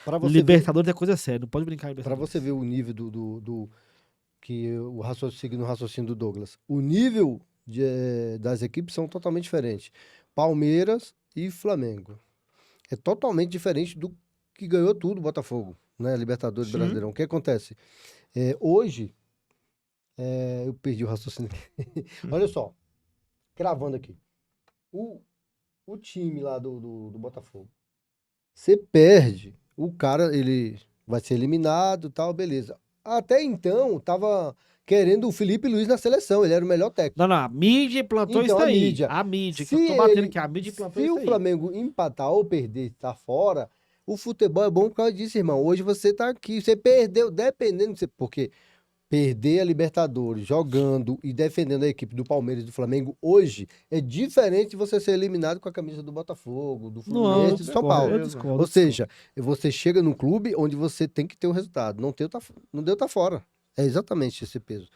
Pra você ver, Libertadores é coisa séria. Não pode brincar em pra Libertadores. você ver o nível que o raciocínio do Douglas. O nível das equipes são totalmente diferentes. Palmeiras e Flamengo. É totalmente diferente do que ganhou tudo o Botafogo, né? Libertadores Sim. Brasileirão. O que acontece? Hoje, eu perdi o raciocínio aqui. Olha só, cravando aqui. O time lá do Botafogo. Você perde, o cara, ele vai ser eliminado e tal, beleza. Até então, tava querendo o Felipe Luiz na seleção, ele era o melhor técnico. Não, a mídia implantou Então, isso a aí. mídia. A mídia, que Se eu tô batendo ele- aqui. A mídia implantou Se isso o aí. Flamengo empatar ou perder, tá fora, o futebol é bom por causa disso, irmão. Hoje você tá aqui, você perdeu, dependendo, porque perder a Libertadores jogando e defendendo a equipe do Palmeiras e do Flamengo hoje é diferente de você ser eliminado com a camisa do Botafogo, do Não, Fluminense e do São Paulo. eu discordo. Ou seja, você chega num clube onde você tem que ter o resultado. Não deu, tá fora. É exatamente esse peso.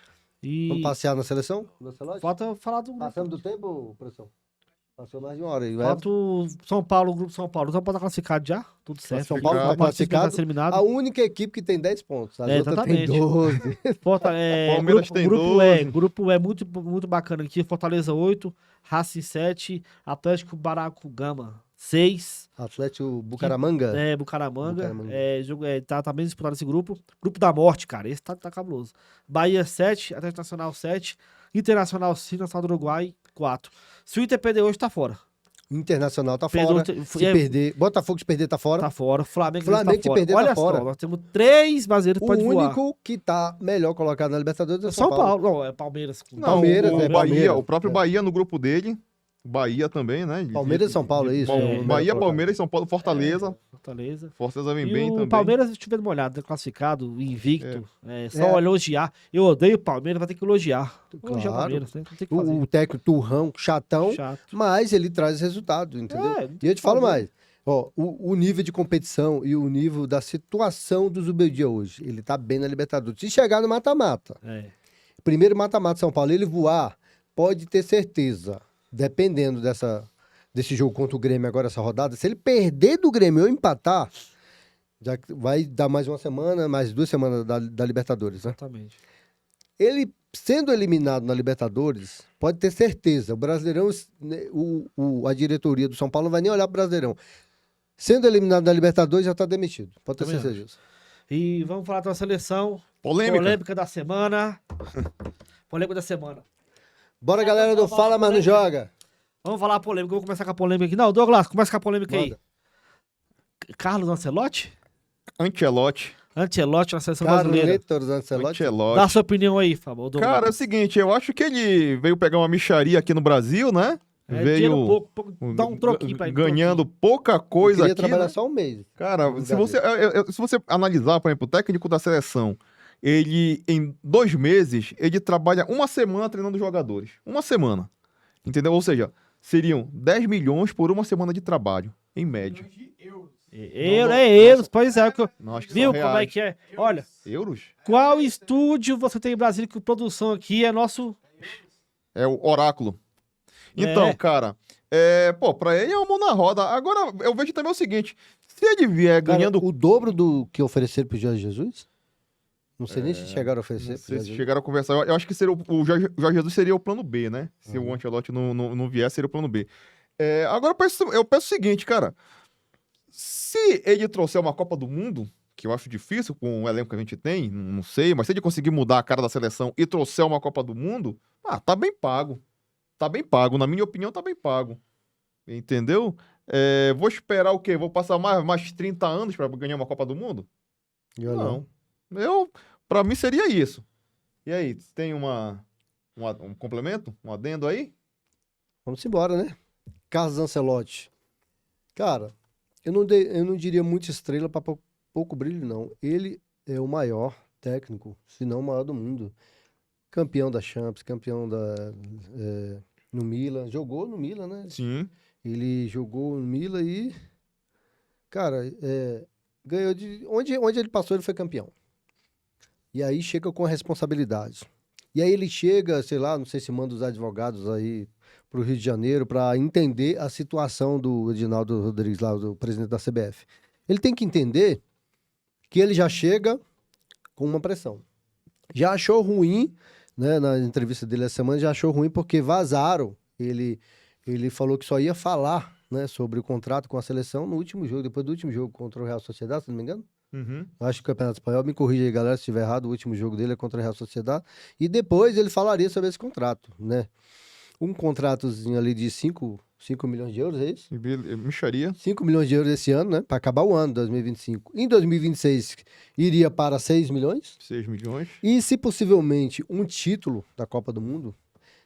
E Vamos passear na seleção? Na Celeste? falta falar do grupo. Passamos do tempo, professor? Passou mais de uma hora. aí. Falta o São Paulo, o grupo São Paulo. São Paulo tá classificado já? Tudo certo. São Paulo tá classificado. eliminado. A única equipe que tem 10 pontos. As É, outras tem exatamente. 12. Palmeiras tem 12. Grupo é muito, muito bacana aqui. Fortaleza 8, Racing 7, Atlético Baracugama 6, Atlético Bucaramanga. Bucaramanga. Bucaramanga. Tá bem disputado esse grupo. Grupo da morte, cara. Esse tá cabuloso. Bahia 7, Atlético Nacional 7, Internacional 5, Nacional do Uruguai 4. Se o Inter perder hoje, tá fora. Internacional tá Perdeu fora. o- Se perder. Botafogo se perder tá fora. Tá fora. Flamengo Flamengo tá se fora. perder, Olha tá só, fora. nós temos 3 brasileiros que O podem voar. único que tá melhor colocado na Libertadores é São Paulo. Não, é Palmeiras. Não, Palmeiras, o é, Bahia, Palmeiras. o próprio É. Bahia no grupo dele Bahia também, né? Palmeiras e São Paulo, é isso? Bahia, Palmeiras, São Paulo, Fortaleza. Fortaleza. Fortaleza vem E bem o também. Palmeiras, se tiver uma olhada, classificado, invicto, só elogiar. Eu odeio o Palmeiras, vai ter que elogiar. Elogiar o Claro. Palmeiras, né? Não tem o que fazer. O técnico turrão, chatão, Chato. mas ele traz resultado, entendeu? Não E tem eu o te que falo fazer. mais. Ó, o nível de competição e o nível da situação do Zubeldia hoje, ele tá bem na Libertadores. Se chegar no mata-mata, primeiro mata-mata São Paulo, ele voar, pode ter certeza, dependendo desse jogo contra o Grêmio agora, essa rodada, se ele perder do Grêmio ou empatar, já que vai dar mais uma semana, mais 2 semanas da Libertadores, né? Exatamente. Ele sendo eliminado na Libertadores, pode ter certeza, o Brasileirão, né, a diretoria do São Paulo não vai nem olhar pro Brasileirão. Sendo eliminado na Libertadores, já tá demitido. Pode ter Também certeza disso. E vamos falar da seleção. Polêmica. Polêmica da semana. Polêmica da semana. Bora, galera do Fala, mas não joga. Vamos falar a polêmica. Eu vou começar com a polêmica aqui. Não, Douglas, começa com a polêmica aí. Manda. Carlos Ancelotti? Ancelotti. Ancelotti na seleção brasileira. Carletos Ancelotti. Dá a Ancelotti. sua opinião aí, por favor, Douglas. Cara, é o seguinte, eu acho que ele veio pegar uma micharia aqui no Brasil, né? Dinheiro Veio pouco, dá um troquinho pra ele. ganhando pouca coisa Queria aqui, trabalhar né? só um mês. Cara, no se lugar você, se você analisar, por exemplo, o técnico da seleção, ele, em 2 meses, ele trabalha uma semana treinando jogadores. Uma semana. Entendeu? Ou seja, seriam 10 milhões por uma semana de trabalho, em média. Euros, pois é. Não, acho que Viu são como é reais. que é? Olha, Euros? qual estúdio você tem em Brasília que a produção aqui é nosso... É o oráculo. Então, É. cara, pô, pra ele é uma mão na roda. Agora, eu vejo também o seguinte, se ele vier Cara, ganhando... o dobro do que ofereceram pro Jorge Jesus? Não sei nem se chegaram a oferecer Não pro sei Jorge se Jesus. chegaram a conversar. Eu acho que seria o Jorge Jesus seria o plano B, né? Se o Ancelotti não vier, seria o plano B. Agora eu penso o seguinte, cara. Se ele trouxer uma Copa do Mundo, que eu acho difícil com o elenco que a gente tem, não sei, mas se ele conseguir mudar a cara da seleção e trouxer uma Copa do Mundo, tá bem pago. Tá bem pago. Na minha opinião, tá bem pago. Entendeu? Vou esperar o quê? Vou passar mais 30 anos pra ganhar uma Copa do Mundo? E olha, Não. Pra mim seria isso. E aí, tem um complemento? Um adendo aí? vamos embora, né? Carlos Ancelotti. Cara, eu não diria muita estrela para pouco brilho, não. Ele é o maior técnico, se não o maior do mundo. Campeão da Champions, campeão no Milan. Jogou no Milan, né? Sim. Ele jogou no Milan e, cara, ganhou de... Onde ele passou, ele foi campeão. E aí chega com a responsabilidade. E aí ele chega, sei lá, não sei se manda os advogados aí pro Rio de Janeiro para entender a situação do Edinaldo Rodrigues, lá, do presidente da CBF. Ele tem que entender que ele já chega com uma pressão. Já achou ruim, né, na entrevista dele essa semana, já achou ruim porque vazaram. Ele falou que só ia falar, né, sobre o contrato com a seleção no último jogo, depois do último jogo contra o Real Sociedade, se não me engano. Uhum. Acho que o Campeonato Espanhol, me corrija aí, galera, se estiver errado, o último jogo dele é contra a Real Sociedade. E depois ele falaria sobre esse contrato, né? Um contratozinho ali de 5 milhões de euros, é isso? Micharia. 5 milhões de euros esse ano, né? Para acabar o ano, 2025. Em 2026, iria para 6 milhões. 6 milhões. E se possivelmente um título da Copa do Mundo,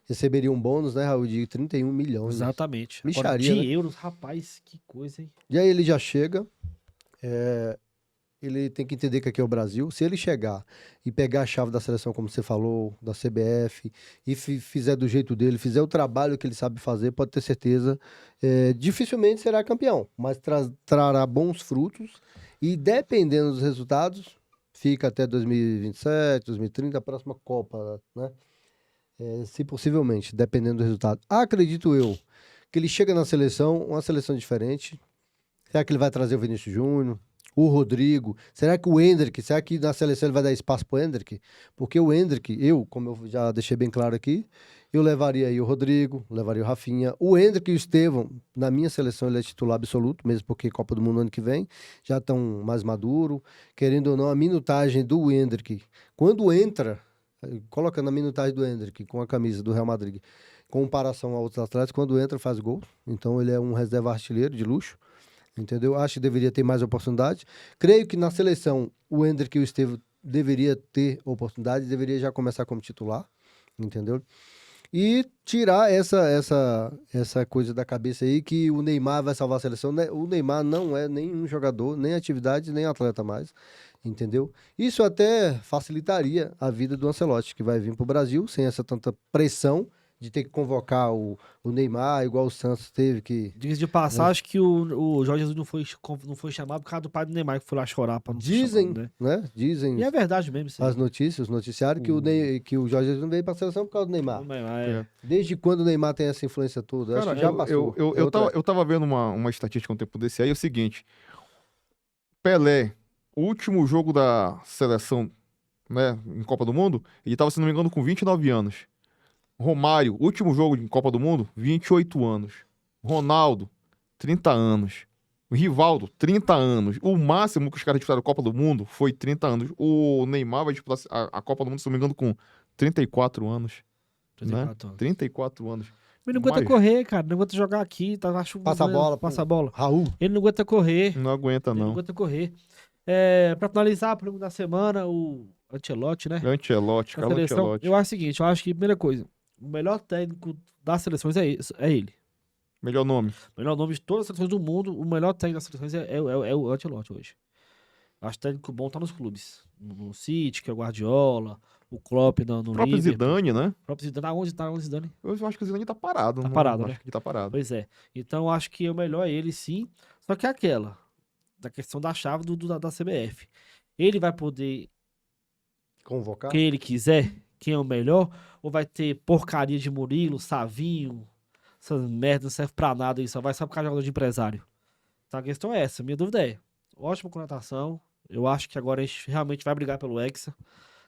receberia um bônus, né, Raul, de 31 milhões. Exatamente. Agora, Micharia, de né? euros, rapaz, que coisa, hein? E aí ele já chega, ele tem que entender que aqui é o Brasil. Se ele chegar e pegar a chave da seleção, como você falou, da CBF, e fizer do jeito dele, fizer o trabalho que ele sabe fazer, pode ter certeza, dificilmente será campeão, mas trará bons frutos e dependendo dos resultados, fica até 2027, 2030, a próxima Copa, né? Se possivelmente, dependendo do resultado. Acredito eu que ele chega na seleção, uma seleção diferente. Será que ele vai trazer o Vinícius Júnior? O Rodrigo? Será que o Endrick? Será que na seleção ele vai dar espaço pro Endrick? Porque o Endrick, como eu já deixei bem claro aqui, eu levaria aí o Rodrigo, levaria o Rafinha. O Endrick e o Estevão, na minha seleção, ele é titular absoluto, mesmo porque Copa do Mundo ano que vem, já estão mais maduro. Querendo ou não, a minutagem do Endrick, quando entra, coloca na minutagem do Endrick com a camisa do Real Madrid, com comparação a outros atletas, quando entra faz gol. Então ele é um reserva artilheiro de luxo. Entendeu? Acho que deveria ter mais oportunidade. Creio que na seleção o Endrick e o Estevão deveria ter oportunidade, deveria já começar como titular, entendeu? E tirar essa coisa da cabeça aí que o Neymar vai salvar a seleção. O Neymar não é nenhum jogador, nem atividade, nem atleta mais, entendeu? Isso até facilitaria a vida do Ancelotti, que vai vir pro Brasil sem essa tanta pressão de ter que convocar o Neymar, igual o Santos teve que... Diga-se de passagem que o Jorge Jesus não foi chamado por causa do pai do Neymar que foi lá chorar pra não ser Dizem, chamado, né? né? Dizem E é verdade mesmo isso aí. as notícias, os noticiários, que o Jorge Jesus não veio pra seleção por causa do Neymar. O Neymar É. Desde quando o Neymar tem essa influência toda? Acho Cara, que já passou. eu tava vendo uma estatística um tempo desse aí, é o seguinte. Pelé, o último jogo da seleção, né, em Copa do Mundo, ele tava, se não me engano, com 29 anos. Romário, último jogo em Copa do Mundo, 28 anos. Ronaldo, 30 anos. O Rivaldo, 30 anos. O máximo que os caras disputaram a Copa do Mundo foi 30 anos. O Neymar vai disputar a Copa do Mundo, se não me engano, com 34 anos. 34 anos. 34 anos. Ele não aguenta Mas- correr, cara. Não aguenta jogar aqui. Tá, acho, Passa a bola, Passa a bola. Raul. Ele não aguenta correr. Não aguenta, Ele não não. aguenta correr. Pra finalizar, prêmio da semana, o Ancelotti, né? Ancelotti, Na Carlo seleção, Ancelotti. eu acho o seguinte, eu acho que, primeira coisa, o melhor técnico das seleções é ele. Melhor nome. O melhor nome de todas as seleções do mundo, o melhor técnico das seleções é o Ancelotti hoje. Eu acho que técnico bom tá nos clubes. No City, que é o Guardiola, o Klopp no O próprio Liverpool. Zidane, né? O próprio Zidane. Aonde tá o Zidane? Eu acho que o Zidane tá parado. Tá não- parado, né? Acho que tá parado. Pois é. Então eu acho que o melhor é ele, sim. Só que é aquela, da questão da chave da CBF. Ele vai poder Convocar. quem ele quiser, quem é o melhor, ou vai ter porcaria de Murilo, Savinho, essas merdas não serve pra nada aí, só vai só por causa de jogador de empresário. Então a questão é essa, minha dúvida é, ótima contratação, eu acho que agora a gente realmente vai brigar pelo Hexa,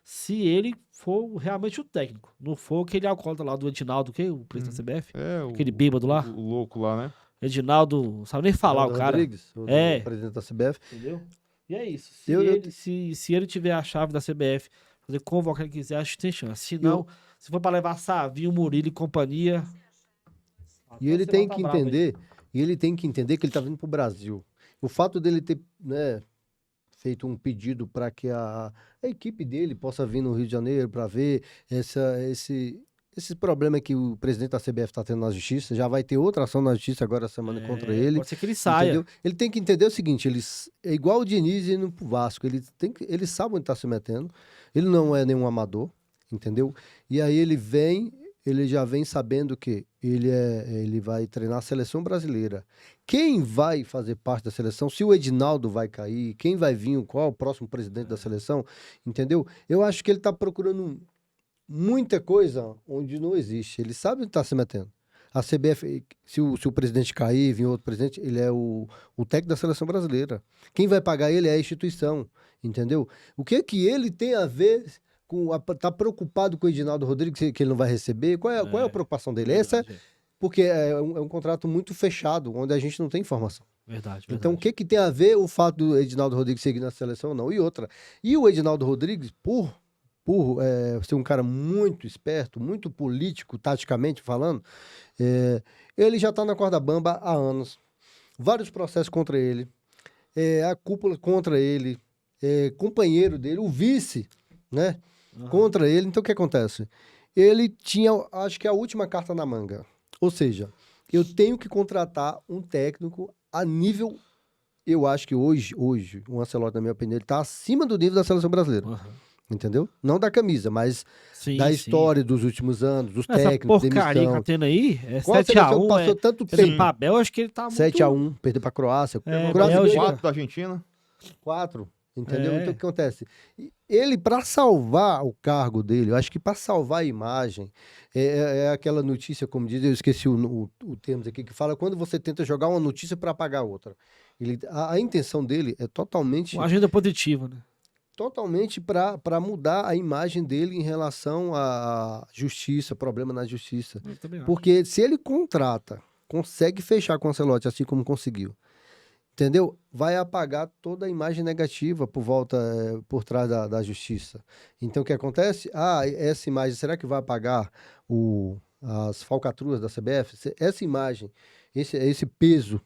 se ele for realmente o técnico, não for aquele alcoólatra lá do Edinaldo, que o presidente da CBF, É, aquele bêbado lá, o louco lá, né? Edinaldo, não sabe nem falar Ronaldo o cara, Rodrigues, o É. presidente da CBF. entendeu? E é isso, Eu- se ele tiver a chave da CBF, poder convocar quem quiser, acho que tem chance. Se não, se for pra levar Savinho, Murilo e companhia. E ele você tem bota que bravo aí. entender, que ele tá vindo pro Brasil. O fato dele ter, né, feito um pedido para que a equipe dele possa vir no Rio de Janeiro para ver esse problema que o presidente da CBF está tendo na justiça, já vai ter outra ação na justiça agora semana contra ele. Pode ser que ele saia. Entendeu? Ele tem que entender o seguinte, é igual o Diniz indo pro Vasco, ele sabe onde tá se metendo, ele não é nenhum amador, entendeu? E aí ele já vem sabendo que ele vai treinar a seleção brasileira. Quem vai fazer parte da seleção, se o Edinaldo vai cair, quem vai vir, qual é o próximo presidente da seleção, entendeu? Eu acho que ele tá procurando muita coisa onde não existe, ele sabe onde tá se metendo. A CBF, se o presidente cair, vir outro presidente, ele é o técnico da seleção brasileira. Quem vai pagar ele é a instituição, entendeu? O que ele tem a ver com... Tá preocupado com o Edinaldo Rodrigues, que ele não vai receber? Qual é a preocupação dele? Essa Verdade, porque é um contrato muito fechado, onde a gente não tem informação. verdade. Então, o que tem a ver o fato do Edinaldo Rodrigues seguir na seleção ou não? E outra, e o Edinaldo Rodrigues, por ser um cara muito esperto, muito político, taticamente falando, ele já está na corda bamba há anos. Vários processos contra ele, a cúpula contra ele, companheiro dele, o vice, né, Aham. contra ele. Então, o que acontece? Ele tinha, acho que a última carta na manga. Ou seja, eu tenho que contratar um técnico a nível... Eu acho que hoje o Ancelotti, na minha opinião, ele está acima do nível da seleção brasileira. Aham. Entendeu? Não da camisa, mas Sim, da sim. história dos últimos anos, dos Essa técnicos, porcaria que demissão. tá tendo aí, é Qual a 7x1, seleção que passou tanto pelo tempo? papel, acho que ele tá muito... 7x1, perdeu pra Croácia. É, Croácia Bélgica. ganhou 4 da Argentina. 4, entendeu? É. Então o que acontece? Ele, para salvar o cargo dele, eu acho que para salvar a imagem, é aquela notícia, como diz, eu esqueci o termo aqui, que fala quando você tenta jogar uma notícia para apagar outra. A intenção dele é totalmente Uma agenda positiva, né? para mudar a imagem dele em relação à justiça, problema na justiça. Eu também acho. Porque se ele consegue fechar com o Ancelotti, assim como conseguiu, entendeu? Vai apagar toda a imagem negativa por trás da justiça. Então, o que acontece? Essa imagem, será que vai apagar as falcatruas da CBF? Essa imagem, esse peso,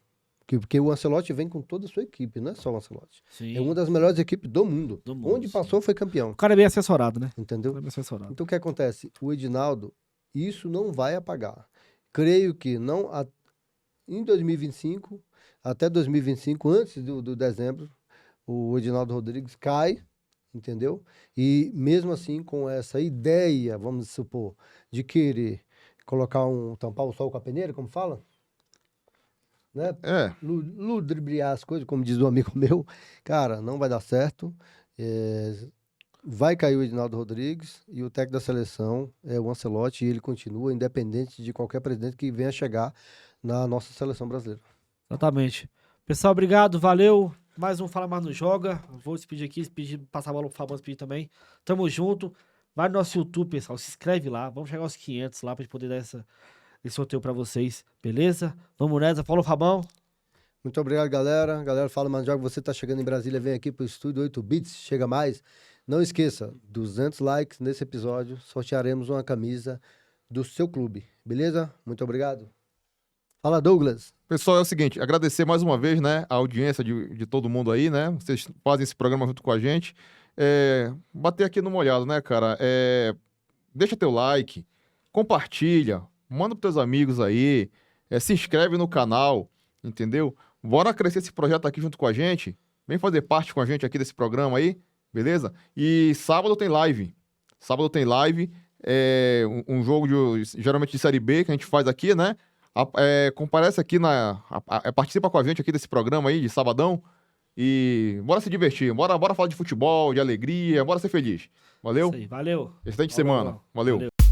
porque o Ancelotti vem com toda a sua equipe, não é só o Ancelotti. Sim. É uma das melhores equipes do mundo. Do mundo, Onde sim. passou, foi campeão. O cara é bem assessorado, né? O Entendeu? cara é bem assessorado. Então, o que acontece? O Edinaldo Isso não vai apagar. Creio que não em 2025, até 2025, antes do dezembro, o Edinaldo Rodrigues cai, entendeu? E mesmo assim, com essa ideia, vamos supor, de querer tampar o sol com a peneira, como fala? Né? É, Ludibriar as coisas, como diz um amigo meu, cara, não vai dar certo. Vai cair o Edinaldo Rodrigues e o técnico da seleção é o Ancelotti e ele continua independente de qualquer presidente que venha chegar na nossa seleção brasileira. Exatamente. Pessoal, obrigado, valeu. Mais um Fala Mais Não Joga. Vou despedir aqui, passar a bola pro Fabão despedir também. Tamo junto. Vai no nosso YouTube, pessoal. Se inscreve lá. Vamos chegar aos 500 lá pra gente poder dar esse sorteio pra vocês. Beleza? Vamos nessa. Falou, Fabão. Muito obrigado, galera. Galera, Fala Mais Joga, você tá chegando em Brasília, vem aqui pro Estúdio 8 Bits, chega mais. Não esqueça, 200 likes nesse episódio, sortearemos uma camisa do seu clube, beleza? Muito obrigado. Fala, Douglas. pessoal, é o seguinte, agradecer mais uma vez, né, a audiência de todo mundo aí, né? Vocês fazem esse programa junto com a gente. Bater aqui numa olhada, né, cara? Deixa teu like, compartilha, manda pros teus amigos aí, se inscreve no canal, entendeu? Bora crescer esse projeto aqui junto com a gente. Vem fazer parte com a gente aqui desse programa aí, beleza? E sábado tem live. Sábado tem live, um jogo geralmente de Série B que a gente faz aqui, né? Comparece aqui participa com a gente aqui desse programa aí de sabadão e bora se divertir, bora falar de futebol, de alegria, bora ser feliz. Valeu? Isso aí, valeu. Excelente Falou, semana. Valeu. valeu.